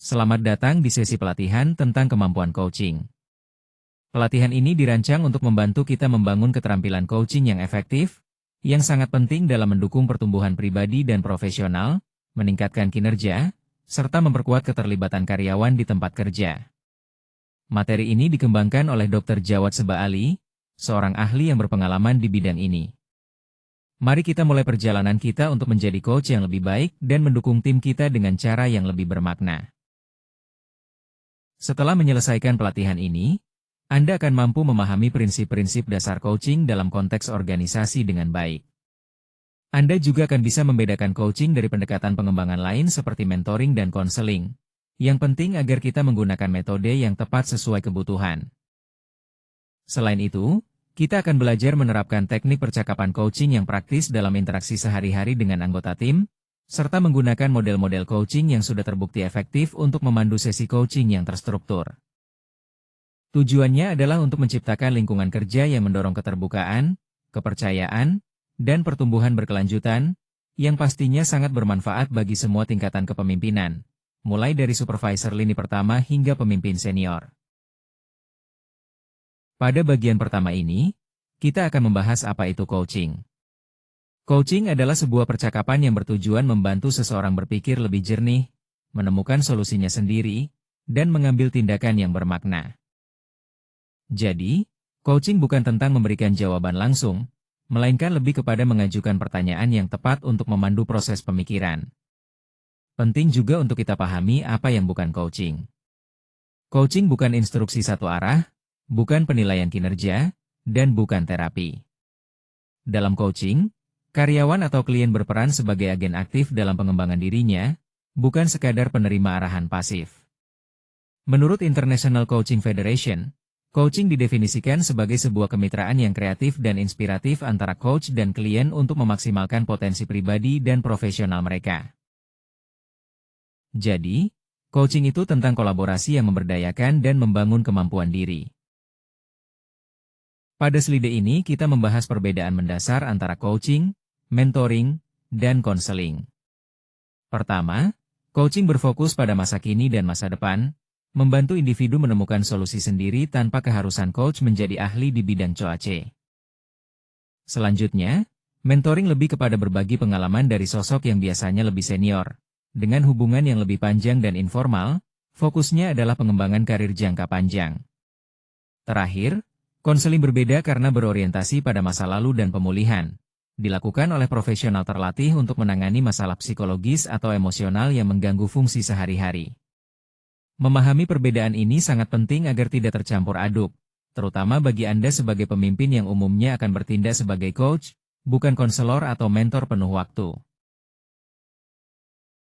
Selamat datang di sesi pelatihan tentang kemampuan coaching. Pelatihan ini dirancang untuk membantu kita membangun keterampilan coaching yang efektif, yang sangat penting dalam mendukung pertumbuhan pribadi dan profesional, meningkatkan kinerja, serta memperkuat keterlibatan karyawan di tempat kerja. Materi ini dikembangkan oleh Dr. Jawad Sebaali, seorang ahli yang berpengalaman di bidang ini. Mari kita mulai perjalanan kita untuk menjadi coach yang lebih baik dan mendukung tim kita dengan cara yang lebih bermakna. Setelah menyelesaikan pelatihan ini, Anda akan mampu memahami prinsip-prinsip dasar coaching dalam konteks organisasi dengan baik. Anda juga akan bisa membedakan coaching dari pendekatan pengembangan lain seperti mentoring dan konseling. Yang penting agar kita menggunakan metode yang tepat sesuai kebutuhan. Selain itu, kita akan belajar menerapkan teknik percakapan coaching yang praktis dalam interaksi sehari-hari dengan anggota tim, serta menggunakan model-model coaching yang sudah terbukti efektif untuk memandu sesi coaching yang terstruktur. Tujuannya adalah untuk menciptakan lingkungan kerja yang mendorong keterbukaan, kepercayaan, dan pertumbuhan berkelanjutan, yang pastinya sangat bermanfaat bagi semua tingkatan kepemimpinan, mulai dari supervisor lini pertama hingga pemimpin senior. Pada bagian pertama ini, kita akan membahas apa itu coaching. Coaching adalah sebuah percakapan yang bertujuan membantu seseorang berpikir lebih jernih, menemukan solusinya sendiri, dan mengambil tindakan yang bermakna. Jadi, coaching bukan tentang memberikan jawaban langsung, melainkan lebih kepada mengajukan pertanyaan yang tepat untuk memandu proses pemikiran. Penting juga untuk kita pahami apa yang bukan coaching. Coaching bukan instruksi satu arah, bukan penilaian kinerja, dan bukan terapi. Dalam coaching, karyawan atau klien berperan sebagai agen aktif dalam pengembangan dirinya, bukan sekadar penerima arahan pasif. Menurut International Coaching Federation, coaching didefinisikan sebagai sebuah kemitraan yang kreatif dan inspiratif antara coach dan klien untuk memaksimalkan potensi pribadi dan profesional mereka. Jadi, coaching itu tentang kolaborasi yang memberdayakan dan membangun kemampuan diri. Pada slide ini kita membahas perbedaan mendasar antara coaching, mentoring, dan konseling. Pertama, coaching berfokus pada masa kini dan masa depan, membantu individu menemukan solusi sendiri tanpa keharusan coach menjadi ahli di bidang COAC. Selanjutnya, mentoring lebih kepada berbagi pengalaman dari sosok yang biasanya lebih senior. Dengan hubungan yang lebih panjang dan informal, fokusnya adalah pengembangan karir jangka panjang. Terakhir, konseling berbeda karena berorientasi pada masa lalu dan pemulihan. Dilakukan oleh profesional terlatih untuk menangani masalah psikologis atau emosional yang mengganggu fungsi sehari-hari. Memahami perbedaan ini sangat penting agar tidak tercampur aduk, terutama bagi Anda sebagai pemimpin yang umumnya akan bertindak sebagai coach, bukan konselor atau mentor penuh waktu.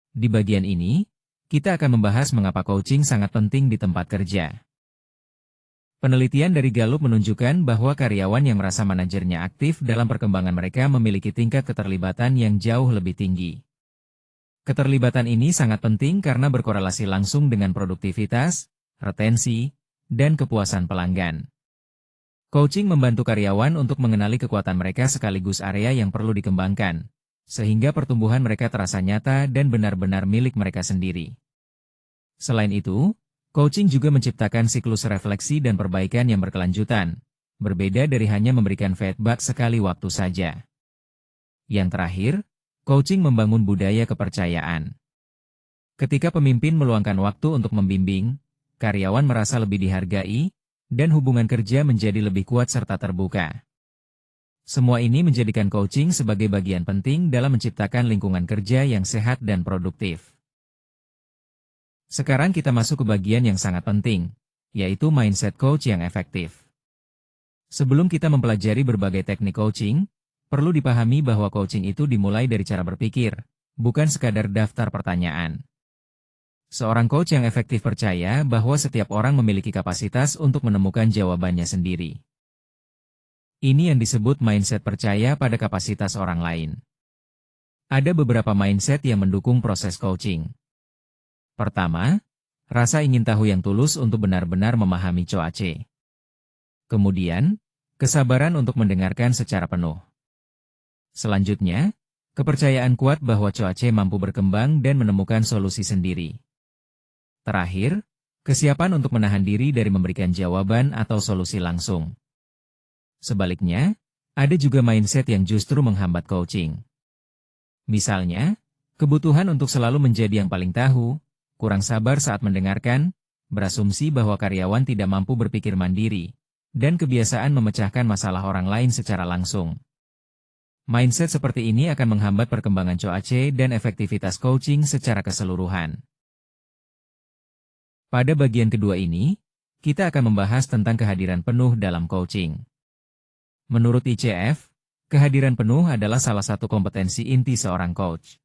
Di bagian ini, kita akan membahas mengapa coaching sangat penting di tempat kerja. Penelitian dari Gallup menunjukkan bahwa karyawan yang merasa manajernya aktif dalam perkembangan mereka memiliki tingkat keterlibatan yang jauh lebih tinggi. Keterlibatan ini sangat penting karena berkorelasi langsung dengan produktivitas, retensi, dan kepuasan pelanggan. Coaching membantu karyawan untuk mengenali kekuatan mereka sekaligus area yang perlu dikembangkan, sehingga pertumbuhan mereka terasa nyata dan benar-benar milik mereka sendiri. Selain itu, coaching juga menciptakan siklus refleksi dan perbaikan yang berkelanjutan, berbeda dari hanya memberikan feedback sekali waktu saja. Yang terakhir, coaching membangun budaya kepercayaan. Ketika pemimpin meluangkan waktu untuk membimbing, karyawan merasa lebih dihargai, dan hubungan kerja menjadi lebih kuat serta terbuka. Semua ini menjadikan coaching sebagai bagian penting dalam menciptakan lingkungan kerja yang sehat dan produktif. Sekarang kita masuk ke bagian yang sangat penting, yaitu mindset coach yang efektif. Sebelum kita mempelajari berbagai teknik coaching, perlu dipahami bahwa coaching itu dimulai dari cara berpikir, bukan sekadar daftar pertanyaan. Seorang coach yang efektif percaya bahwa setiap orang memiliki kapasitas untuk menemukan jawabannya sendiri. Ini yang disebut mindset percaya pada kapasitas orang lain. Ada beberapa mindset yang mendukung proses coaching. Pertama, rasa ingin tahu yang tulus untuk benar-benar memahami COAC. Kemudian, kesabaran untuk mendengarkan secara penuh. Selanjutnya, kepercayaan kuat bahwa COAC mampu berkembang dan menemukan solusi sendiri. Terakhir, kesiapan untuk menahan diri dari memberikan jawaban atau solusi langsung. Sebaliknya, ada juga mindset yang justru menghambat coaching. Misalnya, kebutuhan untuk selalu menjadi yang paling tahu, kurang sabar saat mendengarkan, berasumsi bahwa karyawan tidak mampu berpikir mandiri, dan kebiasaan memecahkan masalah orang lain secara langsung. Mindset seperti ini akan menghambat perkembangan coach dan efektivitas coaching secara keseluruhan. Pada bagian kedua ini, kita akan membahas tentang kehadiran penuh dalam coaching. Menurut ICF, kehadiran penuh adalah salah satu kompetensi inti seorang coach.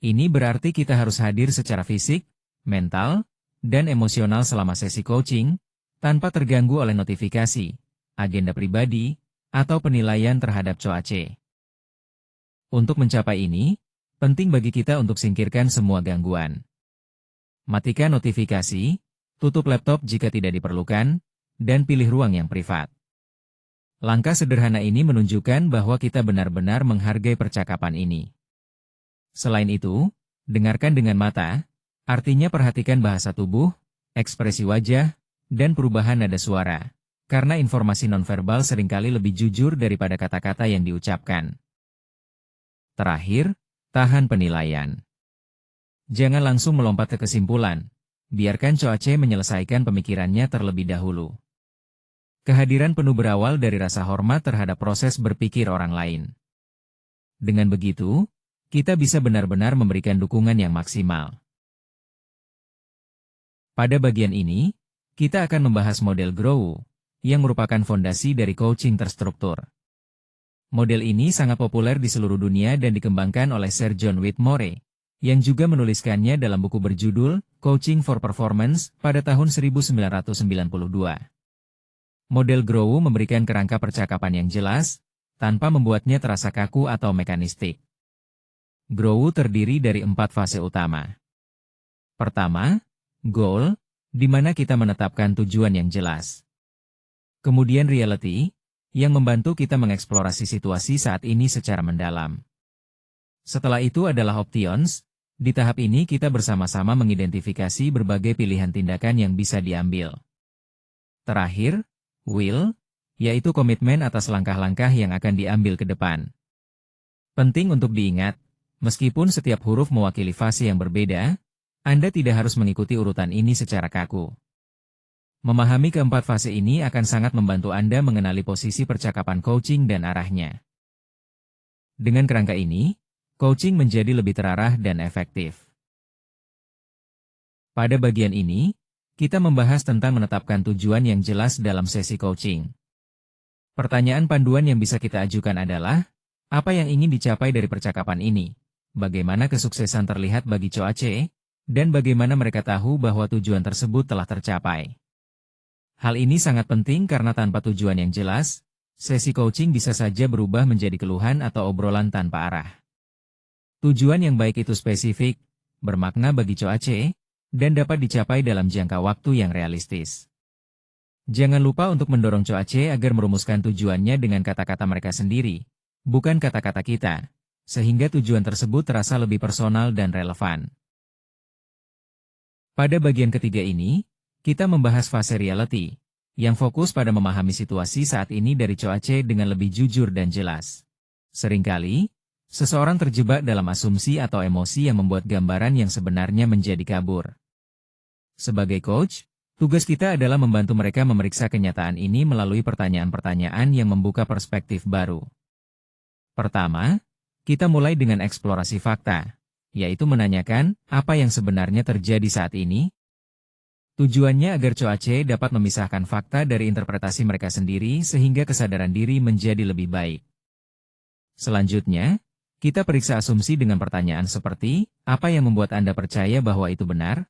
Ini berarti kita harus hadir secara fisik, mental, dan emosional selama sesi coaching, tanpa terganggu oleh notifikasi, agenda pribadi, atau penilaian terhadap coach. Untuk mencapai ini, penting bagi kita untuk singkirkan semua gangguan. Matikan notifikasi, tutup laptop jika tidak diperlukan, dan pilih ruang yang privat. Langkah sederhana ini menunjukkan bahwa kita benar-benar menghargai percakapan ini. Selain itu, dengarkan dengan mata, artinya perhatikan bahasa tubuh, ekspresi wajah, dan perubahan nada suara, karena informasi nonverbal seringkali lebih jujur daripada kata-kata yang diucapkan. Terakhir, tahan penilaian. Jangan langsung melompat ke kesimpulan, biarkan coach menyelesaikan pemikirannya terlebih dahulu. Kehadiran penuh berawal dari rasa hormat terhadap proses berpikir orang lain. Dengan begitu, kita bisa benar-benar memberikan dukungan yang maksimal. Pada bagian ini, kita akan membahas model GROW, yang merupakan fondasi dari coaching terstruktur. Model ini sangat populer di seluruh dunia dan dikembangkan oleh Sir John Whitmore, yang juga menuliskannya dalam buku berjudul Coaching for Performance pada tahun 1992. Model GROW memberikan kerangka percakapan yang jelas, tanpa membuatnya terasa kaku atau mekanistik. GROW terdiri dari 4 fase utama. Pertama, goal, di mana kita menetapkan tujuan yang jelas. Kemudian reality, yang membantu kita mengeksplorasi situasi saat ini secara mendalam. Setelah itu adalah options, di tahap ini kita bersama-sama mengidentifikasi berbagai pilihan tindakan yang bisa diambil. Terakhir, will, yaitu komitmen atas langkah-langkah yang akan diambil ke depan. Penting untuk diingat, meskipun setiap huruf mewakili fase yang berbeda, Anda tidak harus mengikuti urutan ini secara kaku. Memahami keempat fase ini akan sangat membantu Anda mengenali posisi percakapan coaching dan arahnya. Dengan kerangka ini, coaching menjadi lebih terarah dan efektif. Pada bagian ini, kita membahas tentang menetapkan tujuan yang jelas dalam sesi coaching. Pertanyaan panduan yang bisa kita ajukan adalah, apa yang ingin dicapai dari percakapan ini? Bagaimana kesuksesan terlihat bagi coach? Dan bagaimana mereka tahu bahwa tujuan tersebut telah tercapai? Hal ini sangat penting karena tanpa tujuan yang jelas, sesi coaching bisa saja berubah menjadi keluhan atau obrolan tanpa arah. Tujuan yang baik itu spesifik, bermakna bagi coach, dan dapat dicapai dalam jangka waktu yang realistis. Jangan lupa untuk mendorong coach agar merumuskan tujuannya dengan kata-kata mereka sendiri, bukan kata-kata kita, sehingga tujuan tersebut terasa lebih personal dan relevan. Pada bagian ketiga ini, kita membahas fase reality, yang fokus pada memahami situasi saat ini dari coach dengan lebih jujur dan jelas. Seringkali, seseorang terjebak dalam asumsi atau emosi yang membuat gambaran yang sebenarnya menjadi kabur. Sebagai coach, tugas kita adalah membantu mereka memeriksa kenyataan ini melalui pertanyaan-pertanyaan yang membuka perspektif baru. Pertama, kita mulai dengan eksplorasi fakta, yaitu menanyakan apa yang sebenarnya terjadi saat ini. Tujuannya agar coach dapat memisahkan fakta dari interpretasi mereka sendiri sehingga kesadaran diri menjadi lebih baik. Selanjutnya, kita periksa asumsi dengan pertanyaan seperti, apa yang membuat Anda percaya bahwa itu benar?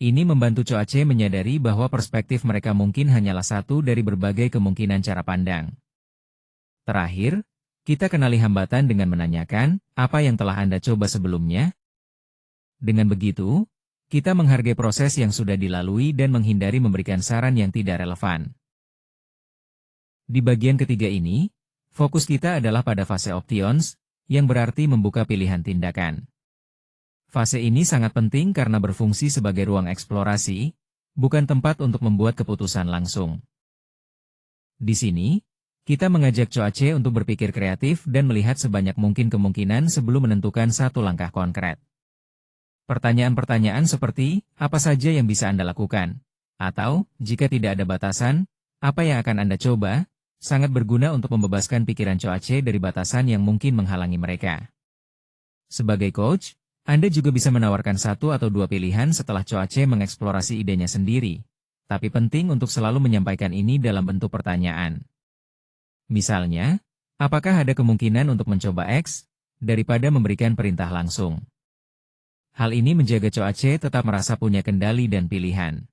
Ini membantu coach menyadari bahwa perspektif mereka mungkin hanyalah satu dari berbagai kemungkinan cara pandang. Terakhir, kita kenali hambatan dengan menanyakan, apa yang telah Anda coba sebelumnya? Dengan begitu, kita menghargai proses yang sudah dilalui dan menghindari memberikan saran yang tidak relevan. Di bagian ketiga ini, fokus kita adalah pada fase options, yang berarti membuka pilihan tindakan. Fase ini sangat penting karena berfungsi sebagai ruang eksplorasi, bukan tempat untuk membuat keputusan langsung. Di sini, kita mengajak Coace untuk berpikir kreatif dan melihat sebanyak mungkin kemungkinan sebelum menentukan satu langkah konkret. Pertanyaan-pertanyaan seperti, apa saja yang bisa Anda lakukan? Atau, jika tidak ada batasan, apa yang akan Anda coba? Sangat berguna untuk membebaskan pikiran Coace dari batasan yang mungkin menghalangi mereka. Sebagai coach, Anda juga bisa menawarkan satu atau dua pilihan setelah Coace mengeksplorasi idenya sendiri. Tapi penting untuk selalu menyampaikan ini dalam bentuk pertanyaan. Misalnya, apakah ada kemungkinan untuk mencoba X, daripada memberikan perintah langsung? Hal ini menjaga Coace tetap merasa punya kendali dan pilihan.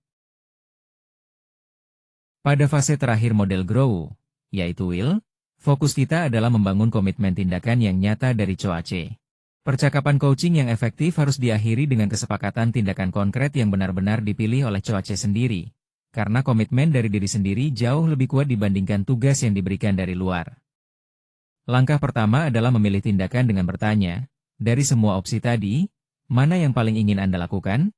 Pada fase terakhir model Grow, yaitu Will, fokus kita adalah membangun komitmen tindakan yang nyata dari Coace. Percakapan coaching yang efektif harus diakhiri dengan kesepakatan tindakan konkret yang benar-benar dipilih oleh Coace sendiri. Karena komitmen dari diri sendiri jauh lebih kuat dibandingkan tugas yang diberikan dari luar. Langkah pertama adalah memilih tindakan dengan bertanya, dari semua opsi tadi, mana yang paling ingin Anda lakukan?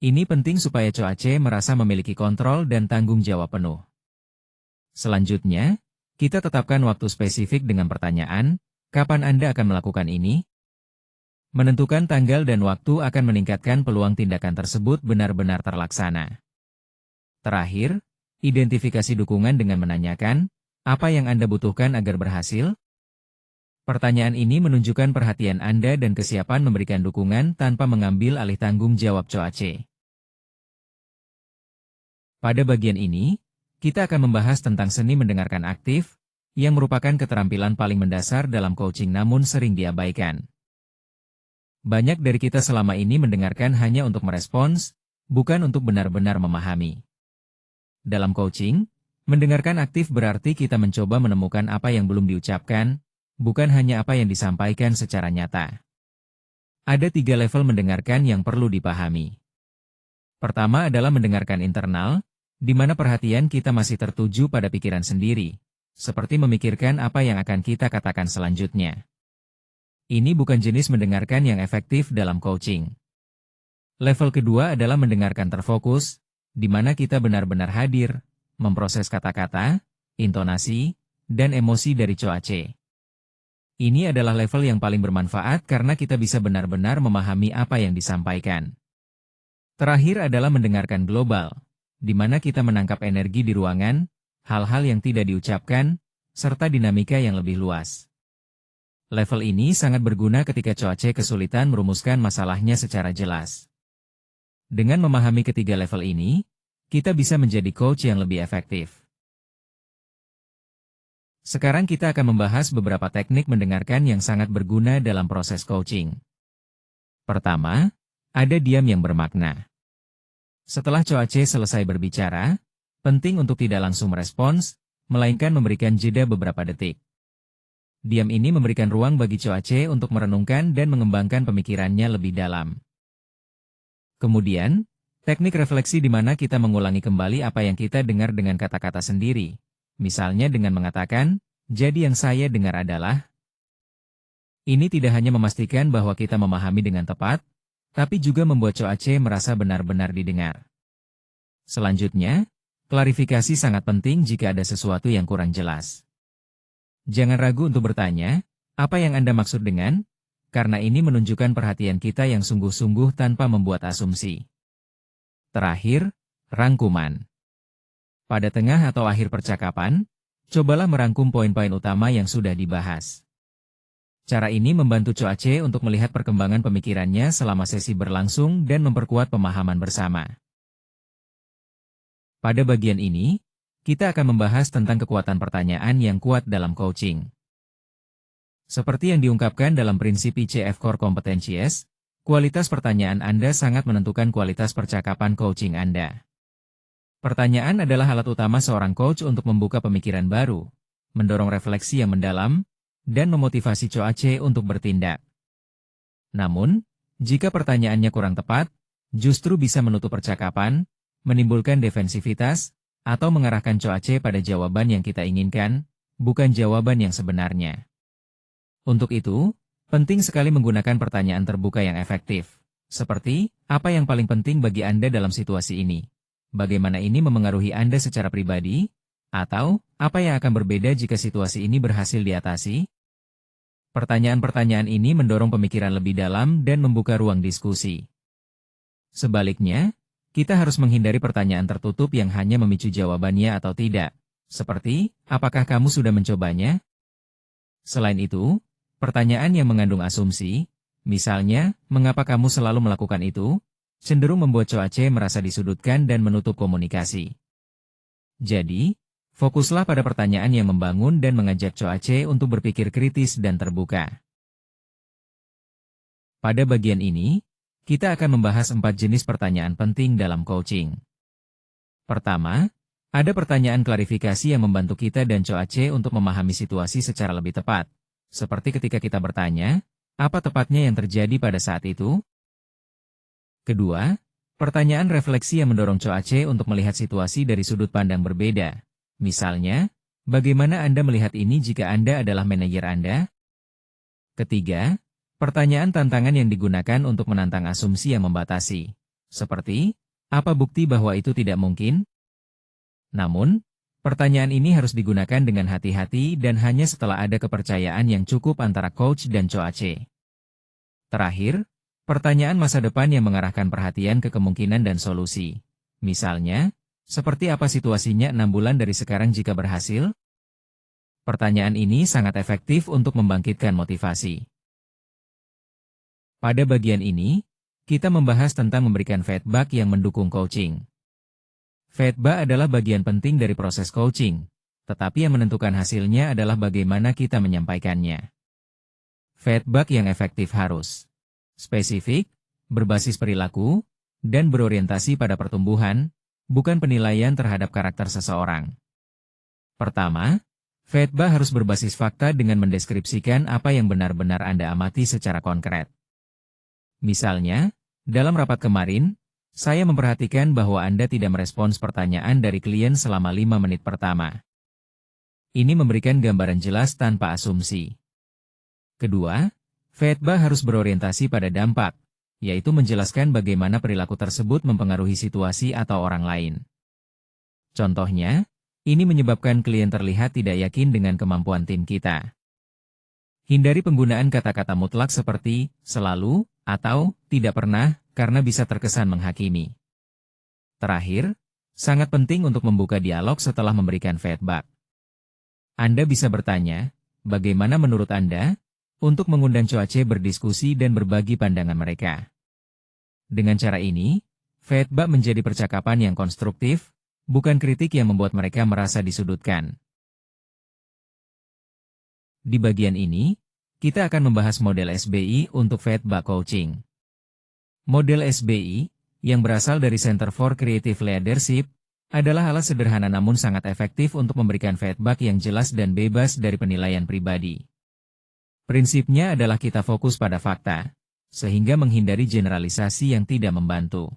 Ini penting supaya Coace merasa memiliki kontrol dan tanggung jawab penuh. Selanjutnya, kita tetapkan waktu spesifik dengan pertanyaan, kapan Anda akan melakukan ini? Menentukan tanggal dan waktu akan meningkatkan peluang tindakan tersebut benar-benar terlaksana. Terakhir, identifikasi dukungan dengan menanyakan, apa yang Anda butuhkan agar berhasil? Pertanyaan ini menunjukkan perhatian Anda dan kesiapan memberikan dukungan tanpa mengambil alih tanggung jawab Coace. Pada bagian ini, kita akan membahas tentang seni mendengarkan aktif, yang merupakan keterampilan paling mendasar dalam coaching namun sering diabaikan. Banyak dari kita selama ini mendengarkan hanya untuk merespons, bukan untuk benar-benar memahami. Dalam coaching, mendengarkan aktif berarti kita mencoba menemukan apa yang belum diucapkan, bukan hanya apa yang disampaikan secara nyata. Ada 3 level mendengarkan yang perlu dipahami. Pertama adalah mendengarkan internal, di mana perhatian kita masih tertuju pada pikiran sendiri, seperti memikirkan apa yang akan kita katakan selanjutnya. Ini bukan jenis mendengarkan yang efektif dalam coaching. Level kedua adalah mendengarkan terfokus, di mana kita benar-benar hadir, memproses kata-kata, intonasi, dan emosi dari Coace. Ini adalah level yang paling bermanfaat karena kita bisa benar-benar memahami apa yang disampaikan. Terakhir adalah mendengarkan global, di mana kita menangkap energi di ruangan, hal-hal yang tidak diucapkan, serta dinamika yang lebih luas. Level ini sangat berguna ketika Coace kesulitan merumuskan masalahnya secara jelas. Dengan memahami ketiga level ini, kita bisa menjadi coach yang lebih efektif. Sekarang kita akan membahas beberapa teknik mendengarkan yang sangat berguna dalam proses coaching. Pertama, ada diam yang bermakna. Setelah Coace selesai berbicara, penting untuk tidak langsung merespons, melainkan memberikan jeda beberapa detik. Diam ini memberikan ruang bagi Coace untuk merenungkan dan mengembangkan pemikirannya lebih dalam. Kemudian, teknik refleksi di mana kita mengulangi kembali apa yang kita dengar dengan kata-kata sendiri. Misalnya dengan mengatakan, jadi yang saya dengar adalah. Ini tidak hanya memastikan bahwa kita memahami dengan tepat, tapi juga membuat Coace merasa benar-benar didengar. Selanjutnya, klarifikasi sangat penting jika ada sesuatu yang kurang jelas. Jangan ragu untuk bertanya, apa yang Anda maksud dengan? Karena ini menunjukkan perhatian kita yang sungguh-sungguh tanpa membuat asumsi. Terakhir, rangkuman. Pada tengah atau akhir percakapan, cobalah merangkum poin-poin utama yang sudah dibahas. Cara ini membantu Coace untuk melihat perkembangan pemikirannya selama sesi berlangsung dan memperkuat pemahaman bersama. Pada bagian ini, kita akan membahas tentang kekuatan pertanyaan yang kuat dalam coaching. Seperti yang diungkapkan dalam prinsip ICF Core Competencies, kualitas pertanyaan Anda sangat menentukan kualitas percakapan coaching Anda. Pertanyaan adalah alat utama seorang coach untuk membuka pemikiran baru, mendorong refleksi yang mendalam, dan memotivasi Coace untuk bertindak. Namun, jika pertanyaannya kurang tepat, justru bisa menutup percakapan, menimbulkan defensivitas, atau mengarahkan Coace pada jawaban yang kita inginkan, bukan jawaban yang sebenarnya. Untuk itu, Penting sekali menggunakan pertanyaan terbuka yang efektif. Seperti, apa yang paling penting bagi Anda dalam situasi ini? Bagaimana ini memengaruhi Anda secara pribadi? Atau, apa yang akan berbeda jika situasi ini berhasil diatasi? Pertanyaan-pertanyaan ini mendorong pemikiran lebih dalam dan membuka ruang diskusi. Sebaliknya, kita harus menghindari pertanyaan tertutup yang hanya memicu jawabannya atau tidak. Seperti, apakah kamu sudah mencobanya? Selain itu, pertanyaan yang mengandung asumsi, misalnya, mengapa kamu selalu melakukan itu, cenderung membuat Coace merasa disudutkan dan menutup komunikasi. Jadi, fokuslah pada pertanyaan yang membangun dan mengajak Coace untuk berpikir kritis dan terbuka. Pada bagian ini, kita akan membahas 4 jenis pertanyaan penting dalam coaching. Pertama, ada pertanyaan klarifikasi yang membantu kita dan Coace untuk memahami situasi secara lebih tepat. Seperti ketika kita bertanya, apa tepatnya yang terjadi pada saat itu? Kedua, pertanyaan refleksi yang mendorong Coace untuk melihat situasi dari sudut pandang berbeda. Misalnya, bagaimana Anda melihat ini jika Anda adalah manajer Anda? Ketiga, pertanyaan tantangan yang digunakan untuk menantang asumsi yang membatasi. Seperti, apa bukti bahwa itu tidak mungkin? Namun, pertanyaan ini harus digunakan dengan hati-hati dan hanya setelah ada kepercayaan yang cukup antara coach dan Coace. Terakhir, pertanyaan masa depan yang mengarahkan perhatian ke kemungkinan dan solusi. Misalnya, seperti apa situasinya 6 bulan dari sekarang jika berhasil? Pertanyaan ini sangat efektif untuk membangkitkan motivasi. Pada bagian ini, kita membahas tentang memberikan feedback yang mendukung coaching. Feedback adalah bagian penting dari proses coaching, tetapi yang menentukan hasilnya adalah bagaimana kita menyampaikannya. Feedback yang efektif harus spesifik, berbasis perilaku, dan berorientasi pada pertumbuhan, bukan penilaian terhadap karakter seseorang. Pertama, feedback harus berbasis fakta dengan mendeskripsikan apa yang benar-benar Anda amati secara konkret. Misalnya, dalam rapat kemarin, saya memperhatikan bahwa Anda tidak merespons pertanyaan dari klien selama 5 menit pertama. Ini memberikan gambaran jelas tanpa asumsi. Kedua, feedback harus berorientasi pada dampak, yaitu menjelaskan bagaimana perilaku tersebut mempengaruhi situasi atau orang lain. Contohnya, ini menyebabkan klien terlihat tidak yakin dengan kemampuan tim kita. Hindari penggunaan kata-kata mutlak seperti selalu atau tidak pernah karena bisa terkesan menghakimi. Terakhir, sangat penting untuk membuka dialog setelah memberikan feedback. Anda bisa bertanya, bagaimana menurut Anda? Untuk mengundang Coace berdiskusi dan berbagi pandangan mereka. Dengan cara ini, feedback menjadi percakapan yang konstruktif, bukan kritik yang membuat mereka merasa disudutkan. Di bagian ini, kita akan membahas model SBI untuk feedback coaching. Model SBI, yang berasal dari Center for Creative Leadership, adalah alat sederhana namun sangat efektif untuk memberikan feedback yang jelas dan bebas dari penilaian pribadi. Prinsipnya adalah kita fokus pada fakta, sehingga menghindari generalisasi yang tidak membantu.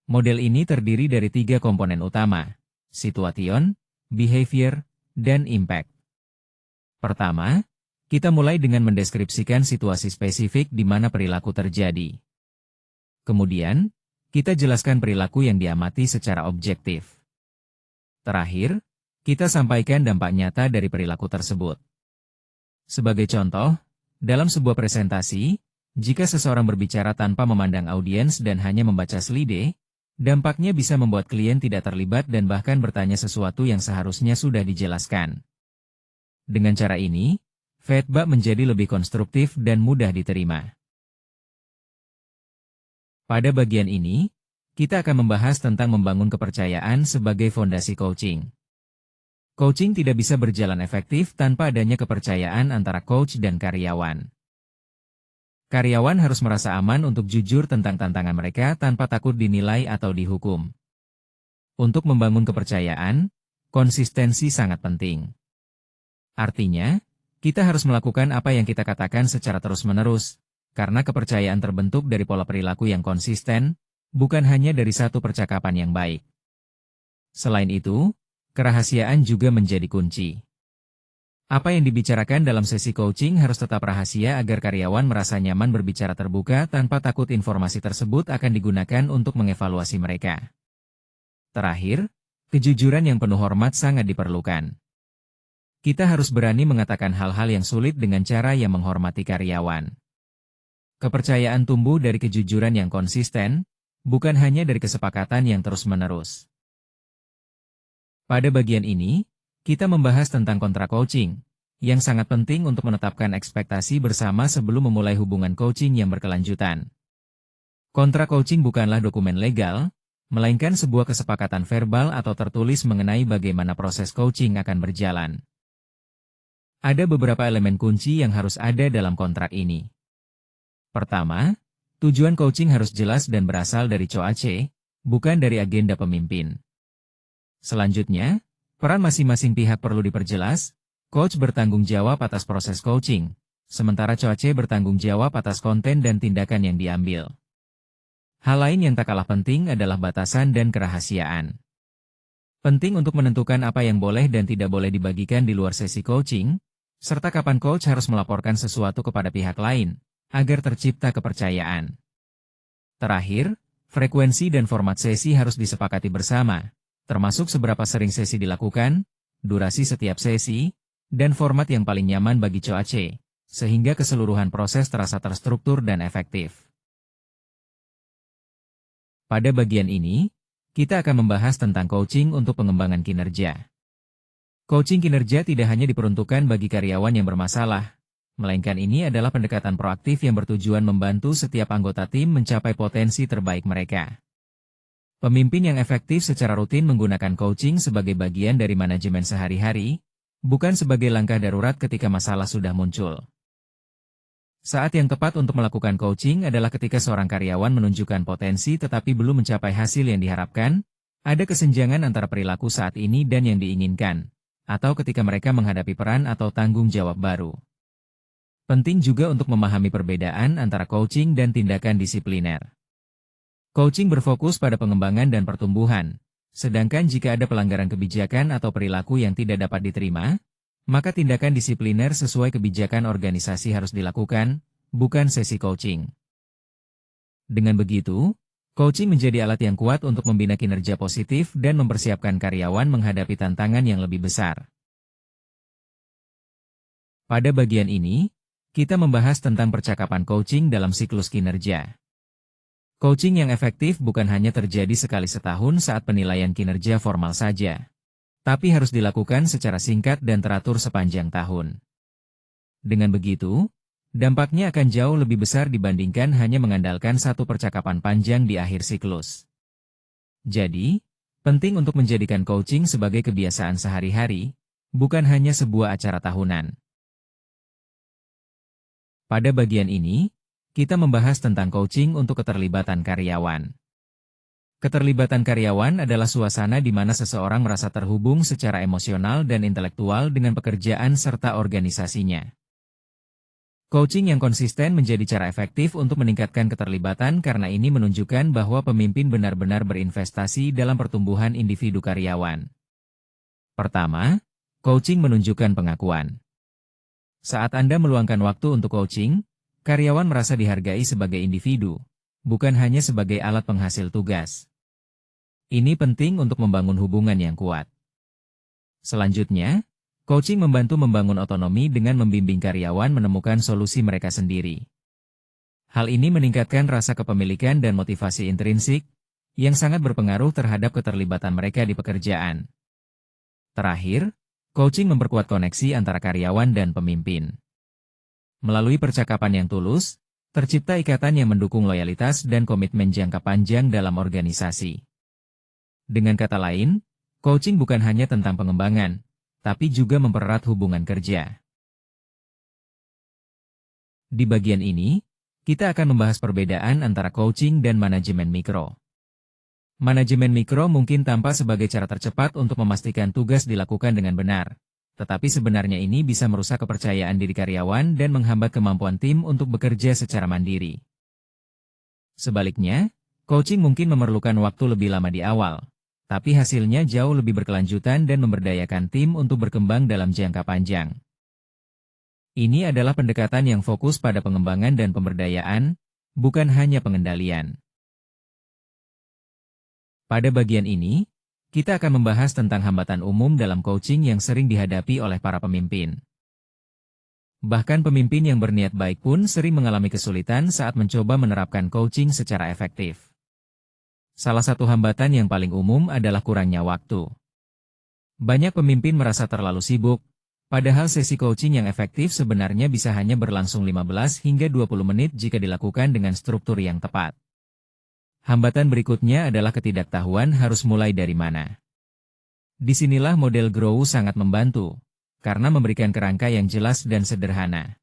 Model ini terdiri dari 3 komponen utama, situation, behavior, dan impact. Pertama, kita mulai dengan mendeskripsikan situasi spesifik di mana perilaku terjadi. Kemudian, kita jelaskan perilaku yang diamati secara objektif. Terakhir, kita sampaikan dampak nyata dari perilaku tersebut. Sebagai contoh, dalam sebuah presentasi, jika seseorang berbicara tanpa memandang audiens dan hanya membaca slide, dampaknya bisa membuat klien tidak terlibat dan bahkan bertanya sesuatu yang seharusnya sudah dijelaskan. Dengan cara ini, feedback menjadi lebih konstruktif dan mudah diterima. Pada bagian ini, kita akan membahas tentang membangun kepercayaan sebagai fondasi coaching. Coaching tidak bisa berjalan efektif tanpa adanya kepercayaan antara coach dan karyawan. Karyawan harus merasa aman untuk jujur tentang tantangan mereka tanpa takut dinilai atau dihukum. Untuk membangun kepercayaan, konsistensi sangat penting. Artinya, kita harus melakukan apa yang kita katakan secara terus-menerus, karena kepercayaan terbentuk dari pola perilaku yang konsisten, bukan hanya dari satu percakapan yang baik. Selain itu, kerahasiaan juga menjadi kunci. Apa yang dibicarakan dalam sesi coaching harus tetap rahasia agar karyawan merasa nyaman berbicara terbuka tanpa takut informasi tersebut akan digunakan untuk mengevaluasi mereka. Terakhir, kejujuran yang penuh hormat sangat diperlukan. Kita harus berani mengatakan hal-hal yang sulit dengan cara yang menghormati karyawan. Kepercayaan tumbuh dari kejujuran yang konsisten, bukan hanya dari kesepakatan yang terus-menerus. Pada bagian ini, kita membahas tentang kontrak coaching, yang sangat penting untuk menetapkan ekspektasi bersama sebelum memulai hubungan coaching yang berkelanjutan. Kontrak coaching bukanlah dokumen legal, melainkan sebuah kesepakatan verbal atau tertulis mengenai bagaimana proses coaching akan berjalan. Ada beberapa elemen kunci yang harus ada dalam kontrak ini. Pertama, tujuan coaching harus jelas dan berasal dari coach, bukan dari agenda pemimpin. Selanjutnya, peran masing-masing pihak perlu diperjelas. Coach bertanggung jawab atas proses coaching, sementara coach bertanggung jawab atas konten dan tindakan yang diambil. Hal lain yang tak kalah penting adalah batasan dan kerahasiaan. Penting untuk menentukan apa yang boleh dan tidak boleh dibagikan di luar sesi coaching, serta kapan coach harus melaporkan sesuatu kepada pihak lain, agar tercipta kepercayaan. Terakhir, frekuensi dan format sesi harus disepakati bersama, termasuk seberapa sering sesi dilakukan, durasi setiap sesi, dan format yang paling nyaman bagi coach, sehingga keseluruhan proses terasa terstruktur dan efektif. Pada bagian ini, kita akan membahas tentang coaching untuk pengembangan kinerja. Coaching kinerja tidak hanya diperuntukkan bagi karyawan yang bermasalah, melainkan ini adalah pendekatan proaktif yang bertujuan membantu setiap anggota tim mencapai potensi terbaik mereka. Pemimpin yang efektif secara rutin menggunakan coaching sebagai bagian dari manajemen sehari-hari, bukan sebagai langkah darurat ketika masalah sudah muncul. Saat yang tepat untuk melakukan coaching adalah ketika seorang karyawan menunjukkan potensi tetapi belum mencapai hasil yang diharapkan, ada kesenjangan antara perilaku saat ini dan yang diinginkan, atau ketika mereka menghadapi peran atau tanggung jawab baru. Penting juga untuk memahami perbedaan antara coaching dan tindakan disipliner. Coaching berfokus pada pengembangan dan pertumbuhan, sedangkan jika ada pelanggaran kebijakan atau perilaku yang tidak dapat diterima, maka tindakan disipliner sesuai kebijakan organisasi harus dilakukan, bukan sesi coaching. Dengan begitu, coaching menjadi alat yang kuat untuk membina kinerja positif dan mempersiapkan karyawan menghadapi tantangan yang lebih besar. Pada bagian ini, kita membahas tentang percakapan coaching dalam siklus kinerja. Coaching yang efektif bukan hanya terjadi sekali setahun saat penilaian kinerja formal saja, tapi harus dilakukan secara singkat dan teratur sepanjang tahun. Dengan begitu, dampaknya akan jauh lebih besar dibandingkan hanya mengandalkan satu percakapan panjang di akhir siklus. Jadi, penting untuk menjadikan coaching sebagai kebiasaan sehari-hari, bukan hanya sebuah acara tahunan. Pada bagian ini, kita membahas tentang coaching untuk keterlibatan karyawan. Keterlibatan karyawan adalah suasana di mana seseorang merasa terhubung secara emosional dan intelektual dengan pekerjaan serta organisasinya. Coaching yang konsisten menjadi cara efektif untuk meningkatkan keterlibatan karena ini menunjukkan bahwa pemimpin benar-benar berinvestasi dalam pertumbuhan individu karyawan. Pertama, coaching menunjukkan pengakuan. Saat Anda meluangkan waktu untuk coaching, karyawan merasa dihargai sebagai individu, bukan hanya sebagai alat penghasil tugas. Ini penting untuk membangun hubungan yang kuat. Selanjutnya, coaching membantu membangun otonomi dengan membimbing karyawan menemukan solusi mereka sendiri. Hal ini meningkatkan rasa kepemilikan dan motivasi intrinsik, yang sangat berpengaruh terhadap keterlibatan mereka di pekerjaan. Terakhir, coaching memperkuat koneksi antara karyawan dan pemimpin. Melalui percakapan yang tulus, tercipta ikatan yang mendukung loyalitas dan komitmen jangka panjang dalam organisasi. Dengan kata lain, coaching bukan hanya tentang pengembangan, tapi juga mempererat hubungan kerja. Di bagian ini, kita akan membahas perbedaan antara coaching dan manajemen mikro. Manajemen mikro mungkin tampak sebagai cara tercepat untuk memastikan tugas dilakukan dengan benar. Tetapi sebenarnya ini bisa merusak kepercayaan diri karyawan dan menghambat kemampuan tim untuk bekerja secara mandiri. Sebaliknya, coaching mungkin memerlukan waktu lebih lama di awal, tapi hasilnya jauh lebih berkelanjutan dan memberdayakan tim untuk berkembang dalam jangka panjang. Ini adalah pendekatan yang fokus pada pengembangan dan pemberdayaan, bukan hanya pengendalian. Pada bagian ini, kita akan membahas tentang hambatan umum dalam coaching yang sering dihadapi oleh para pemimpin. Bahkan pemimpin yang berniat baik pun sering mengalami kesulitan saat mencoba menerapkan coaching secara efektif. Salah satu hambatan yang paling umum adalah kurangnya waktu. Banyak pemimpin merasa terlalu sibuk, padahal sesi coaching yang efektif sebenarnya bisa hanya berlangsung 15 hingga 20 menit jika dilakukan dengan struktur yang tepat. Hambatan berikutnya adalah ketidaktahuan harus mulai dari mana. Disinilah model Grow sangat membantu, karena memberikan kerangka yang jelas dan sederhana.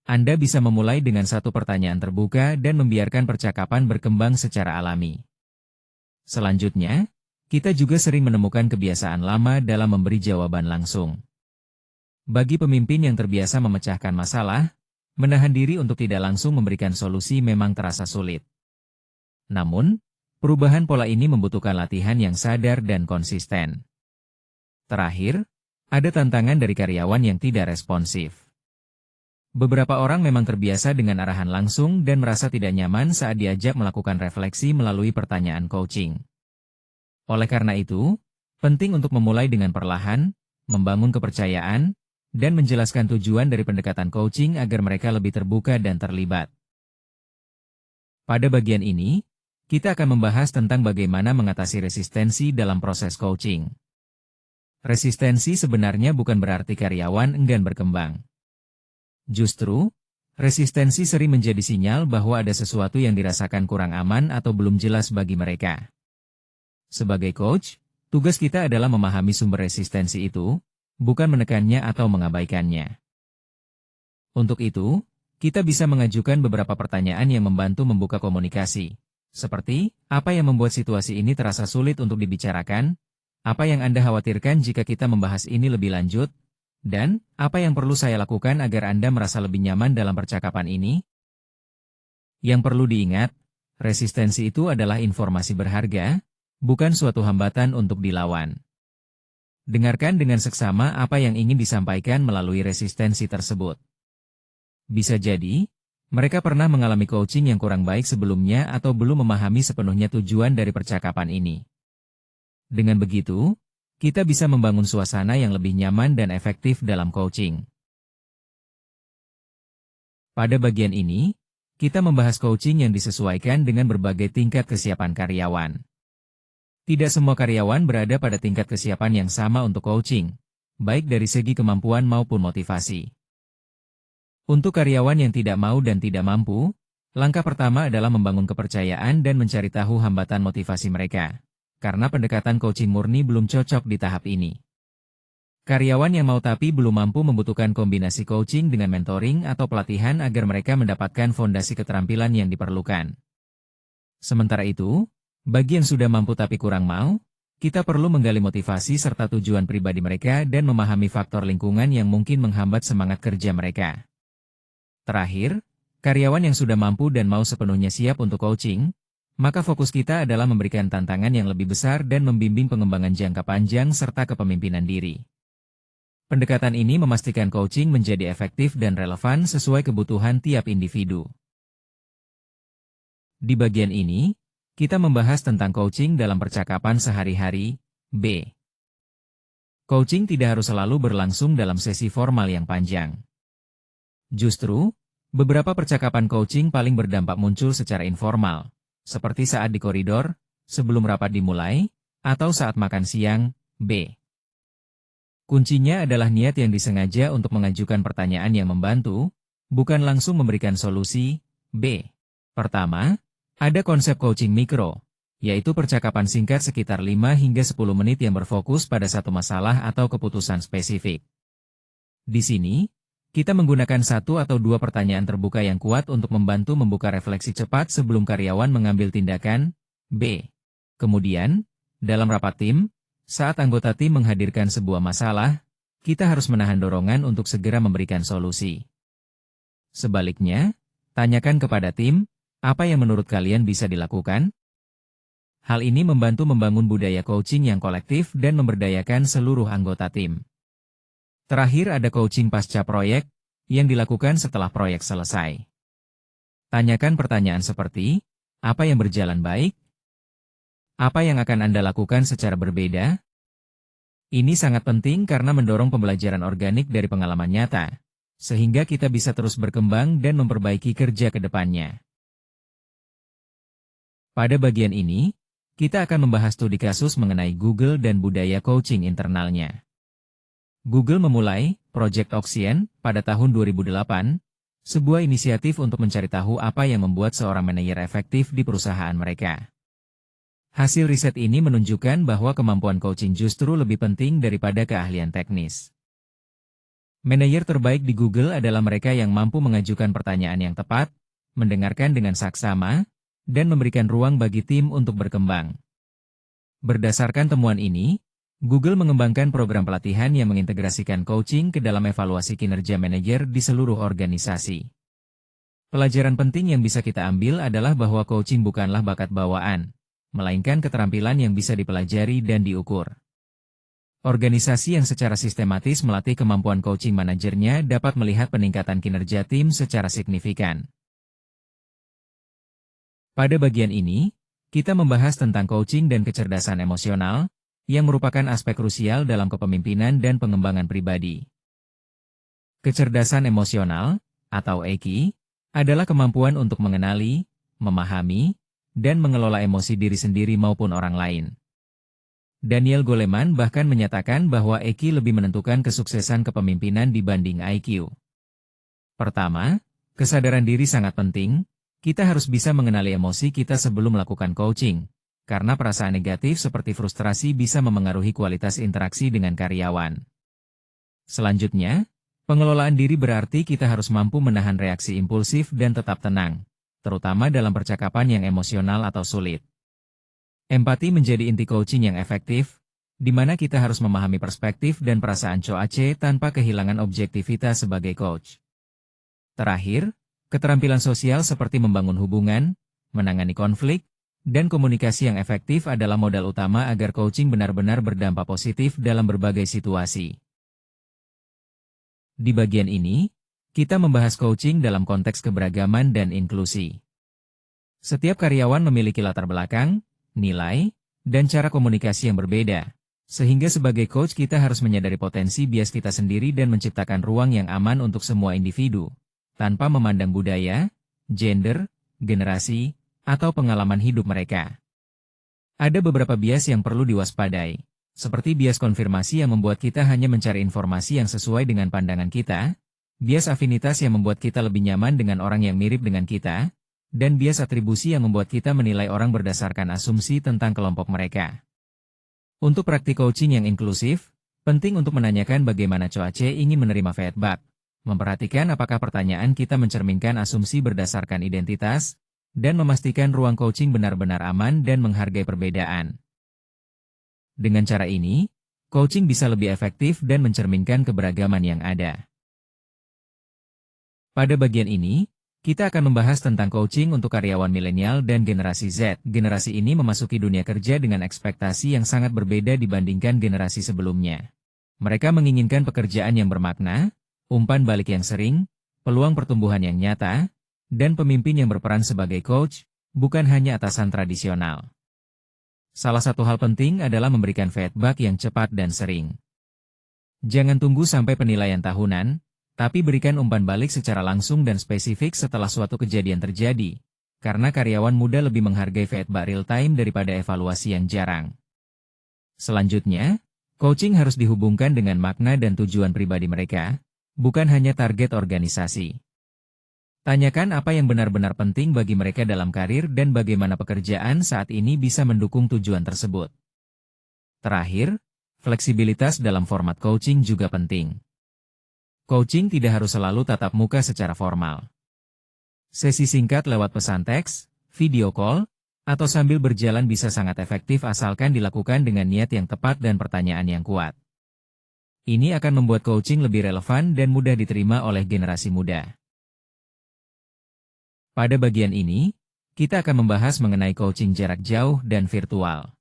Anda bisa memulai dengan satu pertanyaan terbuka dan membiarkan percakapan berkembang secara alami. Selanjutnya, kita juga sering menemukan kebiasaan lama dalam memberi jawaban langsung. Bagi pemimpin yang terbiasa memecahkan masalah, menahan diri untuk tidak langsung memberikan solusi memang terasa sulit. Namun, perubahan pola ini membutuhkan latihan yang sadar dan konsisten. Terakhir, ada tantangan dari karyawan yang tidak responsif. Beberapa orang memang terbiasa dengan arahan langsung dan merasa tidak nyaman saat diajak melakukan refleksi melalui pertanyaan coaching. Oleh karena itu, penting untuk memulai dengan perlahan, membangun kepercayaan, dan menjelaskan tujuan dari pendekatan coaching agar mereka lebih terbuka dan terlibat. Pada bagian ini, kita akan membahas tentang bagaimana mengatasi resistensi dalam proses coaching. Resistensi sebenarnya bukan berarti karyawan enggan berkembang. Justru, resistensi sering menjadi sinyal bahwa ada sesuatu yang dirasakan kurang aman atau belum jelas bagi mereka. Sebagai coach, tugas kita adalah memahami sumber resistensi itu, bukan menekannya atau mengabaikannya. Untuk itu, kita bisa mengajukan beberapa pertanyaan yang membantu membuka komunikasi. Seperti, apa yang membuat situasi ini terasa sulit untuk dibicarakan? Apa yang Anda khawatirkan jika kita membahas ini lebih lanjut? Dan, apa yang perlu saya lakukan agar Anda merasa lebih nyaman dalam percakapan ini? Yang perlu diingat, resistensi itu adalah informasi berharga, bukan suatu hambatan untuk dilawan. Dengarkan dengan seksama apa yang ingin disampaikan melalui resistensi tersebut. Bisa jadi, mereka pernah mengalami coaching yang kurang baik sebelumnya atau belum memahami sepenuhnya tujuan dari percakapan ini. Dengan begitu, kita bisa membangun suasana yang lebih nyaman dan efektif dalam coaching. Pada bagian ini, kita membahas coaching yang disesuaikan dengan berbagai tingkat kesiapan karyawan. Tidak semua karyawan berada pada tingkat kesiapan yang sama untuk coaching, baik dari segi kemampuan maupun motivasi. Untuk karyawan yang tidak mau dan tidak mampu, langkah pertama adalah membangun kepercayaan dan mencari tahu hambatan motivasi mereka, karena pendekatan coaching murni belum cocok di tahap ini. Karyawan yang mau tapi belum mampu membutuhkan kombinasi coaching dengan mentoring atau pelatihan agar mereka mendapatkan fondasi keterampilan yang diperlukan. Sementara itu, bagi yang sudah mampu tapi kurang mau, kita perlu menggali motivasi serta tujuan pribadi mereka dan memahami faktor lingkungan yang mungkin menghambat semangat kerja mereka. Terakhir, karyawan yang sudah mampu dan mau sepenuhnya siap untuk coaching, maka fokus kita adalah memberikan tantangan yang lebih besar dan membimbing pengembangan jangka panjang serta kepemimpinan diri. Pendekatan ini memastikan coaching menjadi efektif dan relevan sesuai kebutuhan tiap individu. Di bagian ini, kita membahas tentang coaching dalam percakapan sehari-hari, B. Coaching tidak harus selalu berlangsung dalam sesi formal yang panjang. Justru, beberapa percakapan coaching paling berdampak muncul secara informal, seperti saat di koridor, sebelum rapat dimulai, atau saat makan siang, B. Kuncinya adalah niat yang disengaja untuk mengajukan pertanyaan yang membantu, bukan langsung memberikan solusi, B. Pertama, ada konsep coaching mikro, yaitu percakapan singkat sekitar 5 hingga 10 menit yang berfokus pada satu masalah atau keputusan spesifik. Di sini, kita menggunakan 1 atau 2 pertanyaan terbuka yang kuat untuk membantu membuka refleksi cepat sebelum karyawan mengambil tindakan, B. Kemudian, dalam rapat tim, saat anggota tim menghadirkan sebuah masalah, kita harus menahan dorongan untuk segera memberikan solusi. Sebaliknya, tanyakan kepada tim, apa yang menurut kalian bisa dilakukan? Hal ini membantu membangun budaya coaching yang kolektif dan memberdayakan seluruh anggota tim. Terakhir ada coaching pasca proyek, yang dilakukan setelah proyek selesai. Tanyakan pertanyaan seperti, apa yang berjalan baik? Apa yang akan Anda lakukan secara berbeda? Ini sangat penting karena mendorong pembelajaran organik dari pengalaman nyata, sehingga kita bisa terus berkembang dan memperbaiki kerja ke depannya. Pada bagian ini, kita akan membahas studi kasus mengenai Google dan budaya coaching internalnya. Google memulai Project Oxygen pada tahun 2008, sebuah inisiatif untuk mencari tahu apa yang membuat seorang manajer efektif di perusahaan mereka. Hasil riset ini menunjukkan bahwa kemampuan coaching justru lebih penting daripada keahlian teknis. Manajer terbaik di Google adalah mereka yang mampu mengajukan pertanyaan yang tepat, mendengarkan dengan saksama, dan memberikan ruang bagi tim untuk berkembang. Berdasarkan temuan ini, Google mengembangkan program pelatihan yang mengintegrasikan coaching ke dalam evaluasi kinerja manajer di seluruh organisasi. Pelajaran penting yang bisa kita ambil adalah bahwa coaching bukanlah bakat bawaan, melainkan keterampilan yang bisa dipelajari dan diukur. Organisasi yang secara sistematis melatih kemampuan coaching manajernya dapat melihat peningkatan kinerja tim secara signifikan. Pada bagian ini, kita membahas tentang coaching dan kecerdasan emosional, yang merupakan aspek krusial dalam kepemimpinan dan pengembangan pribadi. Kecerdasan emosional, atau EQ, adalah kemampuan untuk mengenali, memahami, dan mengelola emosi diri sendiri maupun orang lain. Daniel Goleman bahkan menyatakan bahwa EQ lebih menentukan kesuksesan kepemimpinan dibanding IQ. Pertama, kesadaran diri sangat penting. Kita harus bisa mengenali emosi kita sebelum melakukan coaching, karena perasaan negatif seperti frustrasi bisa memengaruhi kualitas interaksi dengan karyawan. Selanjutnya, pengelolaan diri berarti kita harus mampu menahan reaksi impulsif dan tetap tenang, terutama dalam percakapan yang emosional atau sulit. Empati menjadi inti coaching yang efektif, di mana kita harus memahami perspektif dan perasaan coach tanpa kehilangan objektivitas sebagai coach. Terakhir, keterampilan sosial seperti membangun hubungan, menangani konflik, dan komunikasi yang efektif adalah modal utama agar coaching benar-benar berdampak positif dalam berbagai situasi. Di bagian ini, kita membahas coaching dalam konteks keberagaman dan inklusi. Setiap karyawan memiliki latar belakang, nilai, dan cara komunikasi yang berbeda, sehingga sebagai coach kita harus menyadari potensi bias kita sendiri dan menciptakan ruang yang aman untuk semua individu, tanpa memandang budaya, gender, generasi, atau pengalaman hidup mereka. Ada beberapa bias yang perlu diwaspadai, seperti bias konfirmasi yang membuat kita hanya mencari informasi yang sesuai dengan pandangan kita, bias afinitas yang membuat kita lebih nyaman dengan orang yang mirip dengan kita, dan bias atribusi yang membuat kita menilai orang berdasarkan asumsi tentang kelompok mereka. Untuk praktik coaching yang inklusif, penting untuk menanyakan bagaimana coach ingin menerima feedback, memperhatikan apakah pertanyaan kita mencerminkan asumsi berdasarkan identitas, dan memastikan ruang coaching benar-benar aman dan menghargai perbedaan. Dengan cara ini, coaching bisa lebih efektif dan mencerminkan keberagaman yang ada. Pada bagian ini, kita akan membahas tentang coaching untuk karyawan milenial dan generasi Z. Generasi ini memasuki dunia kerja dengan ekspektasi yang sangat berbeda dibandingkan generasi sebelumnya. Mereka menginginkan pekerjaan yang bermakna, umpan balik yang sering, peluang pertumbuhan yang nyata, dan pemimpin yang berperan sebagai coach, bukan hanya atasan tradisional. Salah satu hal penting adalah memberikan feedback yang cepat dan sering. Jangan tunggu sampai penilaian tahunan, tapi berikan umpan balik secara langsung dan spesifik setelah suatu kejadian terjadi, karena karyawan muda lebih menghargai feedback real-time daripada evaluasi yang jarang. Selanjutnya, coaching harus dihubungkan dengan makna dan tujuan pribadi mereka, bukan hanya target organisasi. Tanyakan apa yang benar-benar penting bagi mereka dalam karir dan bagaimana pekerjaan saat ini bisa mendukung tujuan tersebut. Terakhir, fleksibilitas dalam format coaching juga penting. Coaching tidak harus selalu tatap muka secara formal. Sesi singkat lewat pesan teks, video call, atau sambil berjalan bisa sangat efektif asalkan dilakukan dengan niat yang tepat dan pertanyaan yang kuat. Ini akan membuat coaching lebih relevan dan mudah diterima oleh generasi muda. Pada bagian ini, kita akan membahas mengenai coaching jarak jauh dan virtual.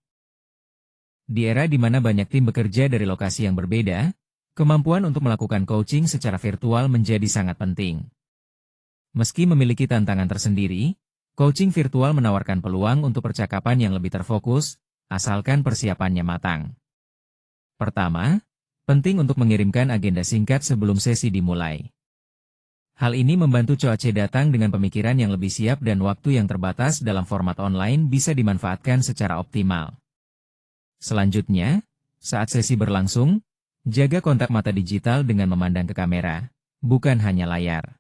Di era di mana banyak tim bekerja dari lokasi yang berbeda, Kemampuan untuk melakukan coaching secara virtual menjadi sangat penting. Meski memiliki tantangan tersendiri, coaching virtual menawarkan peluang untuk percakapan yang lebih terfokus, asalkan persiapannya matang. Pertama, penting untuk mengirimkan agenda singkat sebelum sesi dimulai. Hal ini membantu coach datang dengan pemikiran yang lebih siap dan waktu yang terbatas dalam format online bisa dimanfaatkan secara optimal. Selanjutnya, saat sesi berlangsung, jaga kontak mata digital dengan memandang ke kamera, bukan hanya layar.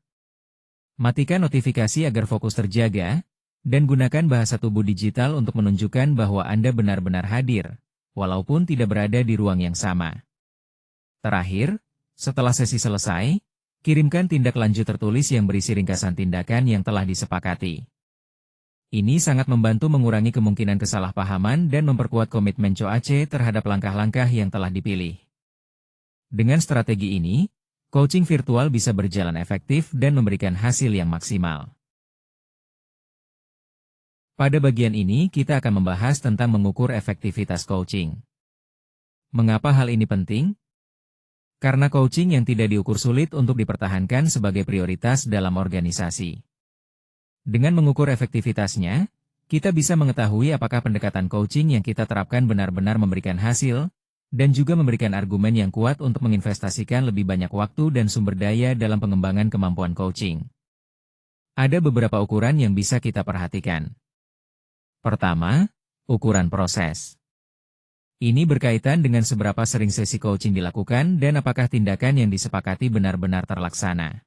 Matikan notifikasi agar fokus terjaga, dan gunakan bahasa tubuh digital untuk menunjukkan bahwa Anda benar-benar hadir, walaupun tidak berada di ruang yang sama. Terakhir, setelah sesi selesai, kirimkan tindak lanjut tertulis yang berisi ringkasan tindakan yang telah disepakati. Ini sangat membantu mengurangi kemungkinan kesalahpahaman dan memperkuat komitmen coach terhadap langkah-langkah yang telah dipilih. Dengan strategi ini, coaching virtual bisa berjalan efektif dan memberikan hasil yang maksimal. Pada bagian ini kita akan membahas tentang mengukur efektivitas coaching. Mengapa hal ini penting? Karena coaching yang tidak diukur sulit untuk dipertahankan sebagai prioritas dalam organisasi. Dengan mengukur efektivitasnya, kita bisa mengetahui apakah pendekatan coaching yang kita terapkan benar-benar memberikan hasil, dan juga memberikan argumen yang kuat untuk menginvestasikan lebih banyak waktu dan sumber daya dalam pengembangan kemampuan coaching. Ada beberapa ukuran yang bisa kita perhatikan. Pertama, ukuran proses. Ini berkaitan dengan seberapa sering sesi coaching dilakukan dan apakah tindakan yang disepakati benar-benar terlaksana.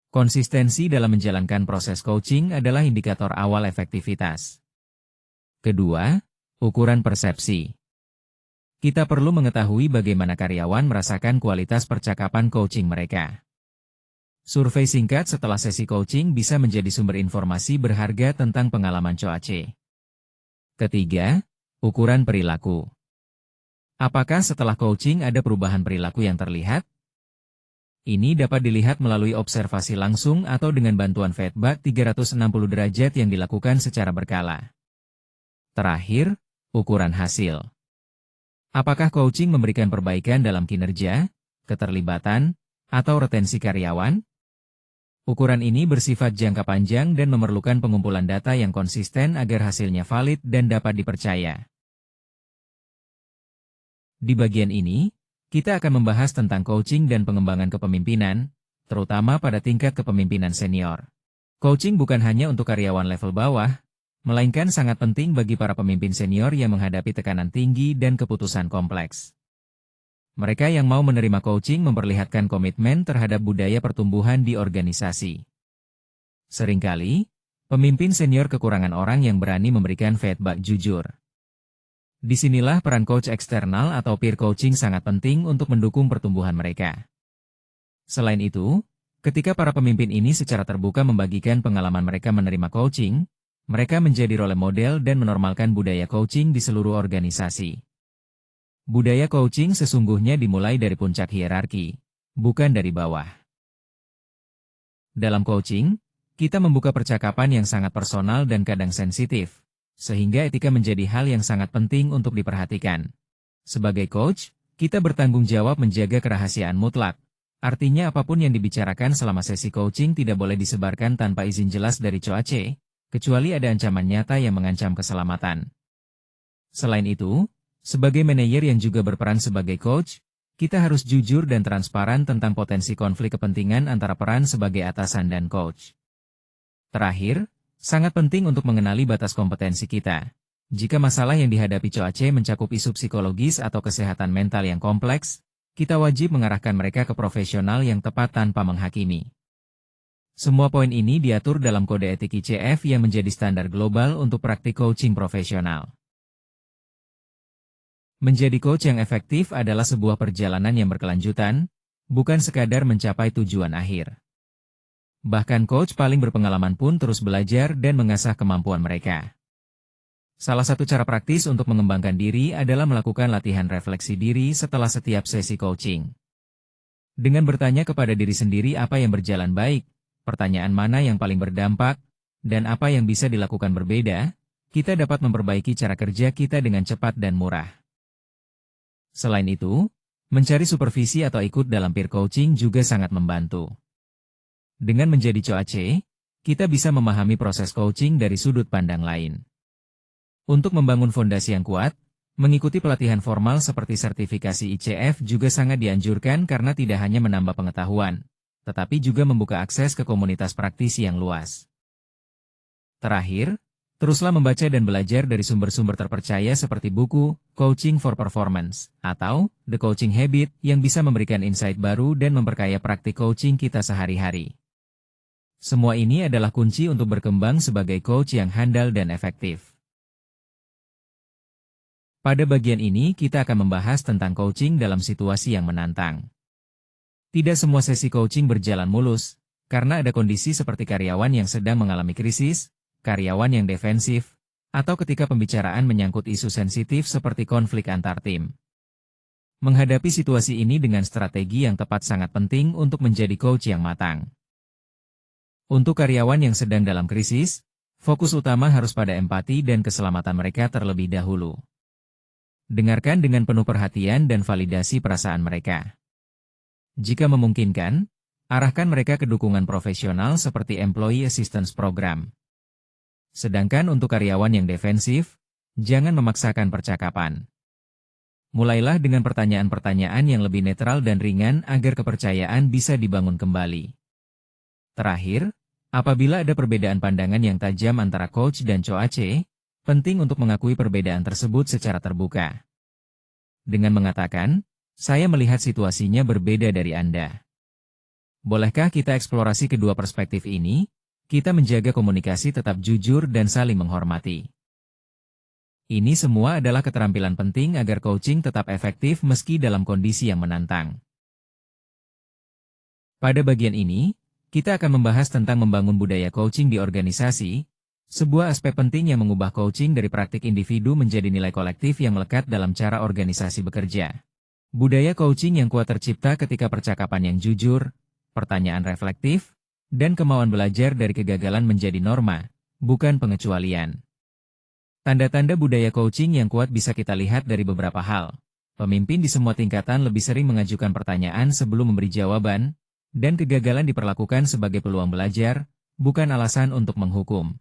Konsistensi dalam menjalankan proses coaching adalah indikator awal efektivitas. Kedua, ukuran persepsi. Kita perlu mengetahui bagaimana karyawan merasakan kualitas percakapan coaching mereka. Survei singkat setelah sesi coaching bisa menjadi sumber informasi berharga tentang pengalaman coach. Ketiga, ukuran perilaku. Apakah setelah coaching ada perubahan perilaku yang terlihat? Ini dapat dilihat melalui observasi langsung atau dengan bantuan feedback 360 derajat yang dilakukan secara berkala. Terakhir, ukuran hasil. Apakah coaching memberikan perbaikan dalam kinerja, keterlibatan, atau retensi karyawan? Ukuran ini bersifat jangka panjang dan memerlukan pengumpulan data yang konsisten agar hasilnya valid dan dapat dipercaya. Di bagian ini, kita akan membahas tentang coaching dan pengembangan kepemimpinan, terutama pada tingkat kepemimpinan senior. Coaching bukan hanya untuk karyawan level bawah, melainkan sangat penting bagi para pemimpin senior yang menghadapi tekanan tinggi dan keputusan kompleks. Mereka yang mau menerima coaching memperlihatkan komitmen terhadap budaya pertumbuhan di organisasi. Seringkali, pemimpin senior kekurangan orang yang berani memberikan feedback jujur. Disinilah peran coach eksternal atau peer coaching sangat penting untuk mendukung pertumbuhan mereka. Selain itu, ketika para pemimpin ini secara terbuka membagikan pengalaman mereka menerima coaching, mereka menjadi role model dan menormalkan budaya coaching di seluruh organisasi. Budaya coaching sesungguhnya dimulai dari puncak hierarki, bukan dari bawah. Dalam coaching, kita membuka percakapan yang sangat personal dan kadang sensitif, sehingga etika menjadi hal yang sangat penting untuk diperhatikan. Sebagai coach, kita bertanggung jawab menjaga kerahasiaan mutlak. Artinya apapun yang dibicarakan selama sesi coaching tidak boleh disebarkan tanpa izin jelas dari coach, kecuali ada ancaman nyata yang mengancam keselamatan. Selain itu, sebagai manajer yang juga berperan sebagai coach, kita harus jujur dan transparan tentang potensi konflik kepentingan antara peran sebagai atasan dan coach. Terakhir, sangat penting untuk mengenali batas kompetensi kita. Jika masalah yang dihadapi coach mencakup isu psikologis atau kesehatan mental yang kompleks, kita wajib mengarahkan mereka ke profesional yang tepat tanpa menghakimi. Semua poin ini diatur dalam kode etik ICF yang menjadi standar global untuk praktik coaching profesional. Menjadi coach yang efektif adalah sebuah perjalanan yang berkelanjutan, bukan sekadar mencapai tujuan akhir. Bahkan coach paling berpengalaman pun terus belajar dan mengasah kemampuan mereka. Salah satu cara praktis untuk mengembangkan diri adalah melakukan latihan refleksi diri setelah setiap sesi coaching. Dengan bertanya kepada diri sendiri apa yang berjalan baik, pertanyaan mana yang paling berdampak, dan apa yang bisa dilakukan berbeda, kita dapat memperbaiki cara kerja kita dengan cepat dan murah. Selain itu, Mencari supervisi atau ikut dalam peer coaching juga sangat membantu. Dengan menjadi coach, kita bisa memahami proses coaching dari sudut pandang lain. Untuk membangun fondasi yang kuat, mengikuti pelatihan formal seperti sertifikasi ICF juga sangat dianjurkan karena tidak hanya menambah pengetahuan, tetapi juga membuka akses ke komunitas praktisi yang luas. Terakhir, teruslah membaca dan belajar dari sumber-sumber terpercaya seperti buku Coaching for Performance atau The Coaching Habit yang bisa memberikan insight baru dan memperkaya praktik coaching kita sehari-hari. Semua ini adalah kunci untuk berkembang sebagai coach yang handal dan efektif. Pada bagian ini kita akan membahas tentang coaching dalam situasi yang menantang. Tidak semua sesi coaching berjalan mulus, karena ada kondisi seperti karyawan yang sedang mengalami krisis, karyawan yang defensif, atau ketika pembicaraan menyangkut isu sensitif seperti konflik antar tim. Menghadapi situasi ini dengan strategi yang tepat sangat penting untuk menjadi coach yang matang. Untuk karyawan yang sedang dalam krisis, fokus utama harus pada empati dan keselamatan mereka terlebih dahulu. Dengarkan dengan penuh perhatian dan validasi perasaan mereka. Jika memungkinkan, arahkan mereka ke dukungan profesional seperti Employee Assistance Program. Sedangkan untuk karyawan yang defensif, jangan memaksakan percakapan. Mulailah dengan pertanyaan-pertanyaan yang lebih netral dan ringan agar kepercayaan bisa dibangun kembali. Terakhir, apabila ada perbedaan pandangan yang tajam antara coach dan coach, penting untuk mengakui perbedaan tersebut secara terbuka. Dengan mengatakan, saya melihat situasinya berbeda dari Anda. Bolehkah kita eksplorasi kedua perspektif ini? Kita menjaga komunikasi tetap jujur dan saling menghormati. Ini semua adalah keterampilan penting agar coaching tetap efektif meski dalam kondisi yang menantang. Pada bagian ini, kita akan membahas tentang membangun budaya coaching di organisasi, sebuah aspek penting yang mengubah coaching dari praktik individu menjadi nilai kolektif yang melekat dalam cara organisasi bekerja. Budaya coaching yang kuat tercipta ketika percakapan yang jujur, pertanyaan reflektif, dan kemauan belajar dari kegagalan menjadi norma, bukan pengecualian. Tanda-tanda budaya coaching yang kuat bisa kita lihat dari beberapa hal. Pemimpin di semua tingkatan lebih sering mengajukan pertanyaan sebelum memberi jawaban, dan kegagalan diperlakukan sebagai peluang belajar, bukan alasan untuk menghukum.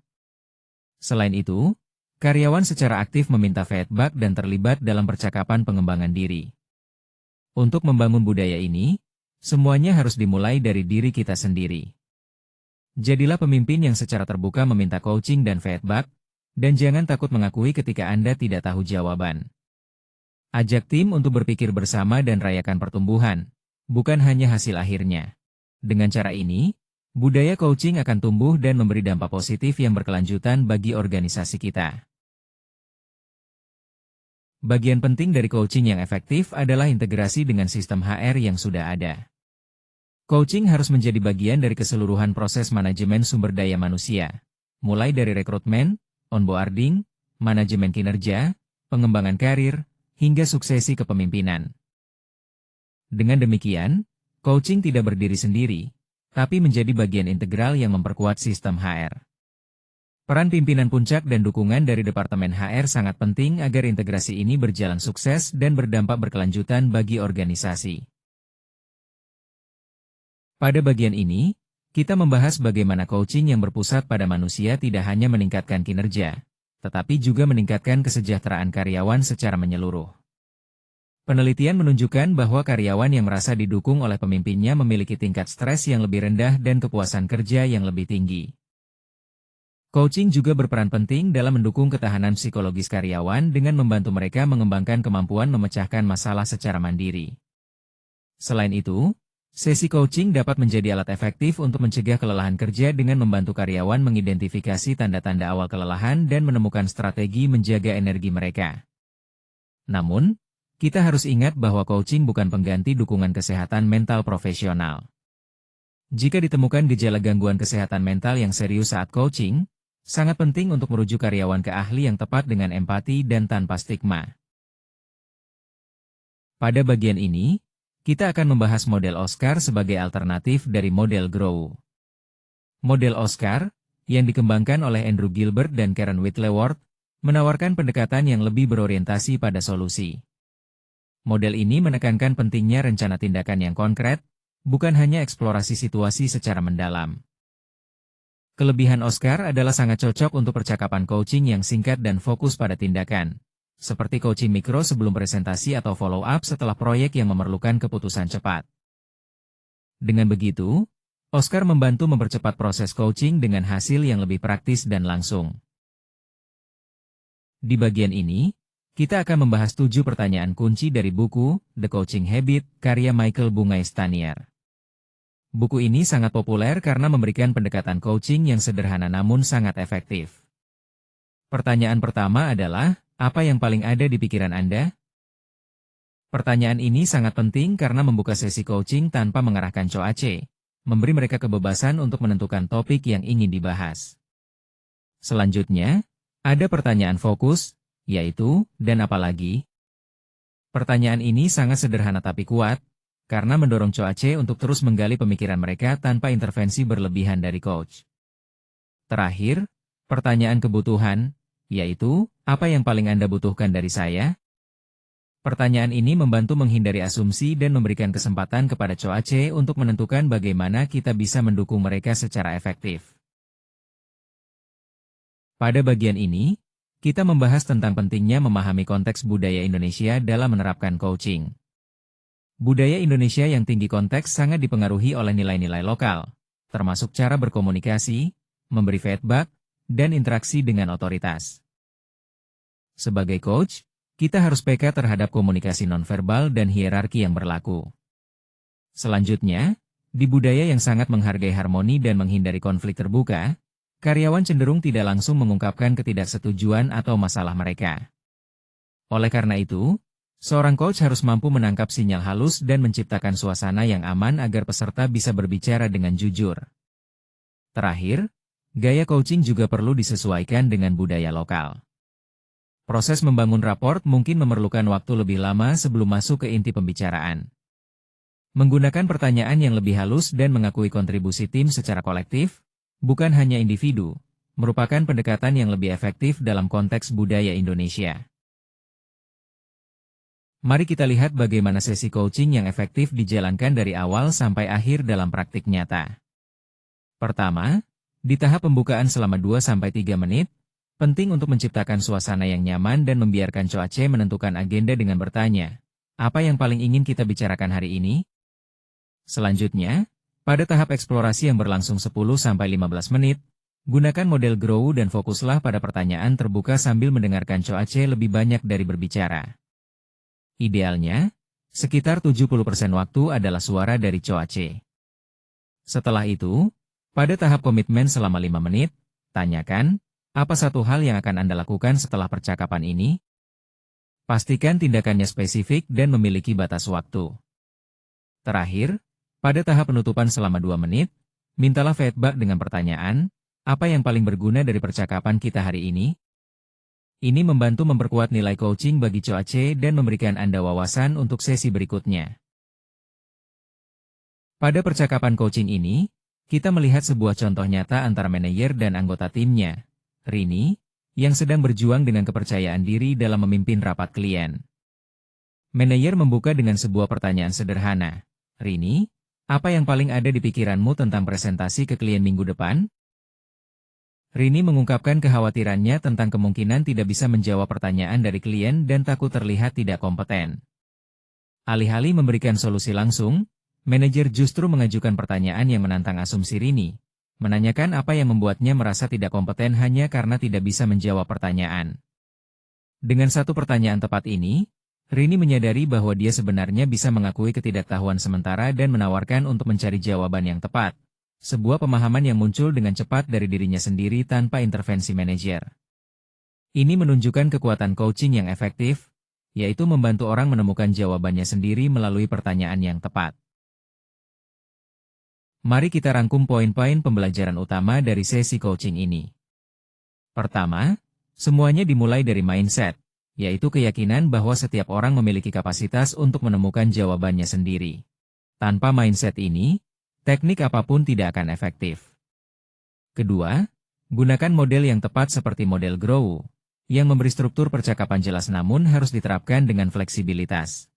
Selain itu, karyawan secara aktif meminta feedback dan terlibat dalam percakapan pengembangan diri. Untuk membangun budaya ini, semuanya harus dimulai dari diri kita sendiri. Jadilah pemimpin yang secara terbuka meminta coaching dan feedback, dan jangan takut mengakui ketika Anda tidak tahu jawaban. Ajak tim untuk berpikir bersama dan rayakan pertumbuhan, bukan hanya hasil akhirnya. Dengan cara ini, budaya coaching akan tumbuh dan memberi dampak positif yang berkelanjutan bagi organisasi kita. Bagian penting dari coaching yang efektif adalah integrasi dengan sistem HR yang sudah ada. Coaching harus menjadi bagian dari keseluruhan proses manajemen sumber daya manusia, mulai dari rekrutmen, onboarding, manajemen kinerja, pengembangan karir, hingga suksesi kepemimpinan. Dengan demikian, coaching tidak berdiri sendiri, tapi menjadi bagian integral yang memperkuat sistem HR. Peran pimpinan puncak dan dukungan dari Departemen HR sangat penting agar integrasi ini berjalan sukses dan berdampak berkelanjutan bagi organisasi. Pada bagian ini, kita membahas bagaimana coaching yang berpusat pada manusia tidak hanya meningkatkan kinerja, tetapi juga meningkatkan kesejahteraan karyawan secara menyeluruh. Penelitian menunjukkan bahwa karyawan yang merasa didukung oleh pemimpinnya memiliki tingkat stres yang lebih rendah dan kepuasan kerja yang lebih tinggi. Coaching juga berperan penting dalam mendukung ketahanan psikologis karyawan dengan membantu mereka mengembangkan kemampuan memecahkan masalah secara mandiri. Selain itu, sesi coaching dapat menjadi alat efektif untuk mencegah kelelahan kerja dengan membantu karyawan mengidentifikasi tanda-tanda awal kelelahan dan menemukan strategi menjaga energi mereka. Namun, kita harus ingat bahwa coaching bukan pengganti dukungan kesehatan mental profesional. Jika ditemukan gejala gangguan kesehatan mental yang serius saat coaching, sangat penting untuk merujuk karyawan ke ahli yang tepat dengan empati dan tanpa stigma. Pada bagian ini, kita akan membahas model Oscar sebagai alternatif dari model Grow. Model Oscar, yang dikembangkan oleh Andrew Gilbert dan Karen Whitley-Ward, menawarkan pendekatan yang lebih berorientasi pada solusi. Model ini menekankan pentingnya rencana tindakan yang konkret, bukan hanya eksplorasi situasi secara mendalam. Kelebihan Oscar adalah sangat cocok untuk percakapan coaching yang singkat dan fokus pada tindakan, seperti coaching mikro sebelum presentasi atau follow-up setelah proyek yang memerlukan keputusan cepat. Dengan begitu, Oscar membantu mempercepat proses coaching dengan hasil yang lebih praktis dan langsung. Di bagian ini, kita akan membahas 7 pertanyaan kunci dari buku The Coaching Habit, karya Michael Bungay Stanier. Buku ini sangat populer karena memberikan pendekatan coaching yang sederhana namun sangat efektif. Pertanyaan pertama adalah, apa yang paling ada di pikiran Anda? Pertanyaan ini sangat penting karena membuka sesi coaching tanpa mengarahkan coace, memberi mereka kebebasan untuk menentukan topik yang ingin dibahas. Selanjutnya, ada pertanyaan fokus, yaitu, dan apalagi? Pertanyaan ini sangat sederhana tapi kuat, karena mendorong coace untuk terus menggali pemikiran mereka tanpa intervensi berlebihan dari coach. Terakhir, pertanyaan kebutuhan, yaitu, apa yang paling Anda butuhkan dari saya? Pertanyaan ini membantu menghindari asumsi dan memberikan kesempatan kepada coace untuk menentukan bagaimana kita bisa mendukung mereka secara efektif. Pada bagian ini, kita membahas tentang pentingnya memahami konteks budaya Indonesia dalam menerapkan coaching. Budaya Indonesia yang tinggi konteks sangat dipengaruhi oleh nilai-nilai lokal, termasuk cara berkomunikasi, memberi feedback, dan interaksi dengan otoritas. Sebagai coach, kita harus peka terhadap komunikasi nonverbal dan hierarki yang berlaku. Selanjutnya, di budaya yang sangat menghargai harmoni dan menghindari konflik terbuka, karyawan cenderung tidak langsung mengungkapkan ketidaksetujuan atau masalah mereka. Oleh karena itu, seorang coach harus mampu menangkap sinyal halus dan menciptakan suasana yang aman agar peserta bisa berbicara dengan jujur. Terakhir, gaya coaching juga perlu disesuaikan dengan budaya lokal. Proses membangun raport mungkin memerlukan waktu lebih lama sebelum masuk ke inti pembicaraan. Menggunakan pertanyaan yang lebih halus dan mengakui kontribusi tim secara kolektif, bukan hanya individu, merupakan pendekatan yang lebih efektif dalam konteks budaya Indonesia. Mari kita lihat bagaimana sesi coaching yang efektif dijalankan dari awal sampai akhir dalam praktik nyata. Pertama, di tahap pembukaan selama 2-3 menit, penting untuk menciptakan suasana yang nyaman dan membiarkan coace menentukan agenda dengan bertanya, apa yang paling ingin kita bicarakan hari ini? Selanjutnya, pada tahap eksplorasi yang berlangsung 10-15 menit, gunakan model grow dan fokuslah pada pertanyaan terbuka sambil mendengarkan coace lebih banyak dari berbicara. Idealnya, sekitar 70% waktu adalah suara dari coace. Setelah itu, pada tahap komitmen selama 5 menit, tanyakan, apa satu hal yang akan Anda lakukan setelah percakapan ini? Pastikan tindakannya spesifik dan memiliki batas waktu. Terakhir, pada tahap penutupan selama 2 menit, mintalah feedback dengan pertanyaan, apa yang paling berguna dari percakapan kita hari ini? Ini membantu memperkuat nilai coaching bagi coace dan memberikan Anda wawasan untuk sesi berikutnya. Pada percakapan coaching ini, kita melihat sebuah contoh nyata antara manajer dan anggota timnya, Rini, yang sedang berjuang dengan kepercayaan diri dalam memimpin rapat klien. Manajer membuka dengan sebuah pertanyaan sederhana. Rini, apa yang paling ada di pikiranmu tentang presentasi ke klien minggu depan? Rini mengungkapkan kekhawatirannya tentang kemungkinan tidak bisa menjawab pertanyaan dari klien dan takut terlihat tidak kompeten. Alih-alih memberikan solusi langsung, manajer justru mengajukan pertanyaan yang menantang asumsi Rini. Menanyakan apa yang membuatnya merasa tidak kompeten hanya karena tidak bisa menjawab pertanyaan. Dengan satu pertanyaan tepat ini, Rini menyadari bahwa dia sebenarnya bisa mengakui ketidaktahuan sementara dan menawarkan untuk mencari jawaban yang tepat. Sebuah pemahaman yang muncul dengan cepat dari dirinya sendiri tanpa intervensi manajer. Ini menunjukkan kekuatan coaching yang efektif, yaitu membantu orang menemukan jawabannya sendiri melalui pertanyaan yang tepat. Mari kita rangkum poin-poin pembelajaran utama dari sesi coaching ini. Pertama, semuanya dimulai dari mindset, yaitu keyakinan bahwa setiap orang memiliki kapasitas untuk menemukan jawabannya sendiri. Tanpa mindset ini, teknik apapun tidak akan efektif. Kedua, gunakan model yang tepat seperti model Grow, yang memberi struktur percakapan jelas namun harus diterapkan dengan fleksibilitas.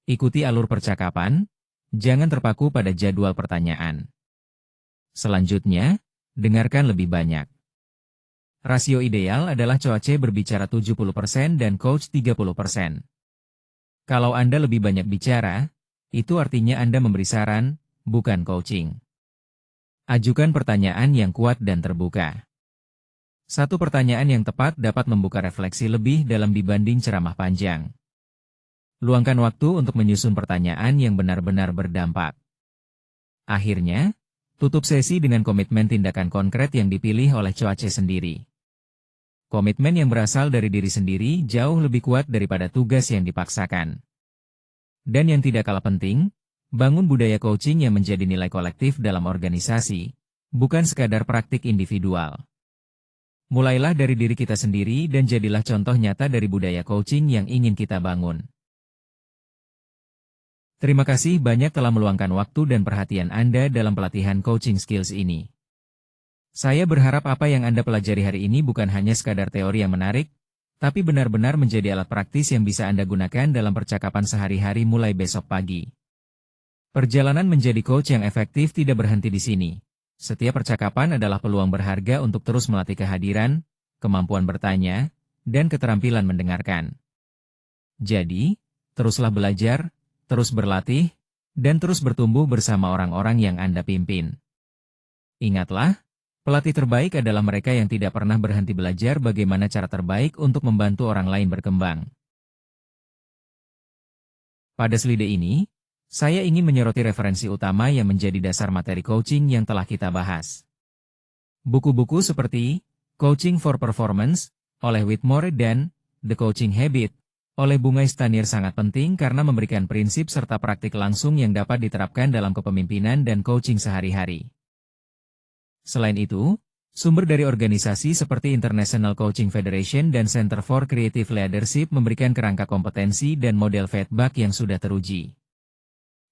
Ikuti alur percakapan, jangan terpaku pada jadwal pertanyaan. Selanjutnya, dengarkan lebih banyak. Rasio ideal adalah coach berbicara 70% dan coach 30%. Kalau Anda lebih banyak bicara, itu artinya Anda memberi saran, bukan coaching. Ajukan pertanyaan yang kuat dan terbuka. Satu pertanyaan yang tepat dapat membuka refleksi lebih dalam dibanding ceramah panjang. Luangkan waktu untuk menyusun pertanyaan yang benar-benar berdampak. Akhirnya, tutup sesi dengan komitmen tindakan konkret yang dipilih oleh coach sendiri. Komitmen yang berasal dari diri sendiri jauh lebih kuat daripada tugas yang dipaksakan. Dan yang tidak kalah penting, bangun budaya coaching yang menjadi nilai kolektif dalam organisasi, bukan sekadar praktik individual. Mulailah dari diri kita sendiri dan jadilah contoh nyata dari budaya coaching yang ingin kita bangun. Terima kasih banyak telah meluangkan waktu dan perhatian Anda dalam pelatihan coaching skills ini. Saya berharap apa yang Anda pelajari hari ini bukan hanya sekadar teori yang menarik, tapi benar-benar menjadi alat praktis yang bisa Anda gunakan dalam percakapan sehari-hari mulai besok pagi. Perjalanan menjadi coach yang efektif tidak berhenti di sini. Setiap percakapan adalah peluang berharga untuk terus melatih kehadiran, kemampuan bertanya, dan keterampilan mendengarkan. Jadi, teruslah belajar, terus berlatih, dan terus bertumbuh bersama orang-orang yang Anda pimpin. Ingatlah, pelatih terbaik adalah mereka yang tidak pernah berhenti belajar bagaimana cara terbaik untuk membantu orang lain berkembang. Pada slide ini, saya ingin menyoroti referensi utama yang menjadi dasar materi coaching yang telah kita bahas. Buku-buku seperti Coaching for Performance oleh Whitmore dan The Coaching Habit oleh Bungay Stanier sangat penting karena memberikan prinsip serta praktik langsung yang dapat diterapkan dalam kepemimpinan dan coaching sehari-hari. Selain itu, sumber dari organisasi seperti International Coaching Federation dan Center for Creative Leadership memberikan kerangka kompetensi dan model feedback yang sudah teruji.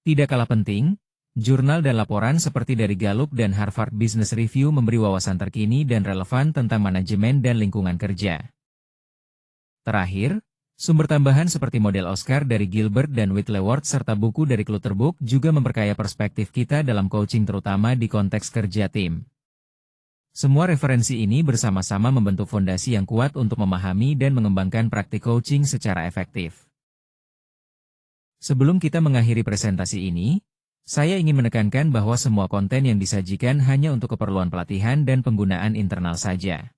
Tidak kalah penting, jurnal dan laporan seperti dari Gallup dan Harvard Business Review memberi wawasan terkini dan relevan tentang manajemen dan lingkungan kerja. Terakhir, sumber tambahan seperti model Oscar dari Gilbert dan Whitleworth serta buku dari Clutterbuck juga memperkaya perspektif kita dalam coaching terutama di konteks kerja tim. Semua referensi ini bersama-sama membentuk fondasi yang kuat untuk memahami dan mengembangkan praktik coaching secara efektif. Sebelum kita mengakhiri presentasi ini, saya ingin menekankan bahwa semua konten yang disajikan hanya untuk keperluan pelatihan dan penggunaan internal saja.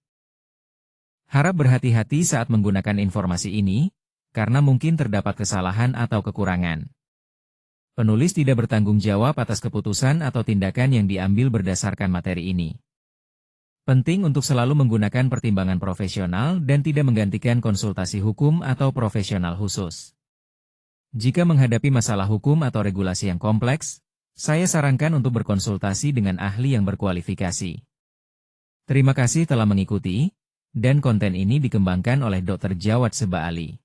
Harap berhati-hati saat menggunakan informasi ini, karena mungkin terdapat kesalahan atau kekurangan. Penulis tidak bertanggung jawab atas keputusan atau tindakan yang diambil berdasarkan materi ini. Penting untuk selalu menggunakan pertimbangan profesional dan tidak menggantikan konsultasi hukum atau profesional khusus. Jika menghadapi masalah hukum atau regulasi yang kompleks, saya sarankan untuk berkonsultasi dengan ahli yang berkualifikasi. Terima kasih telah mengikuti, dan konten ini dikembangkan oleh Dr. Jawad Seba Ali.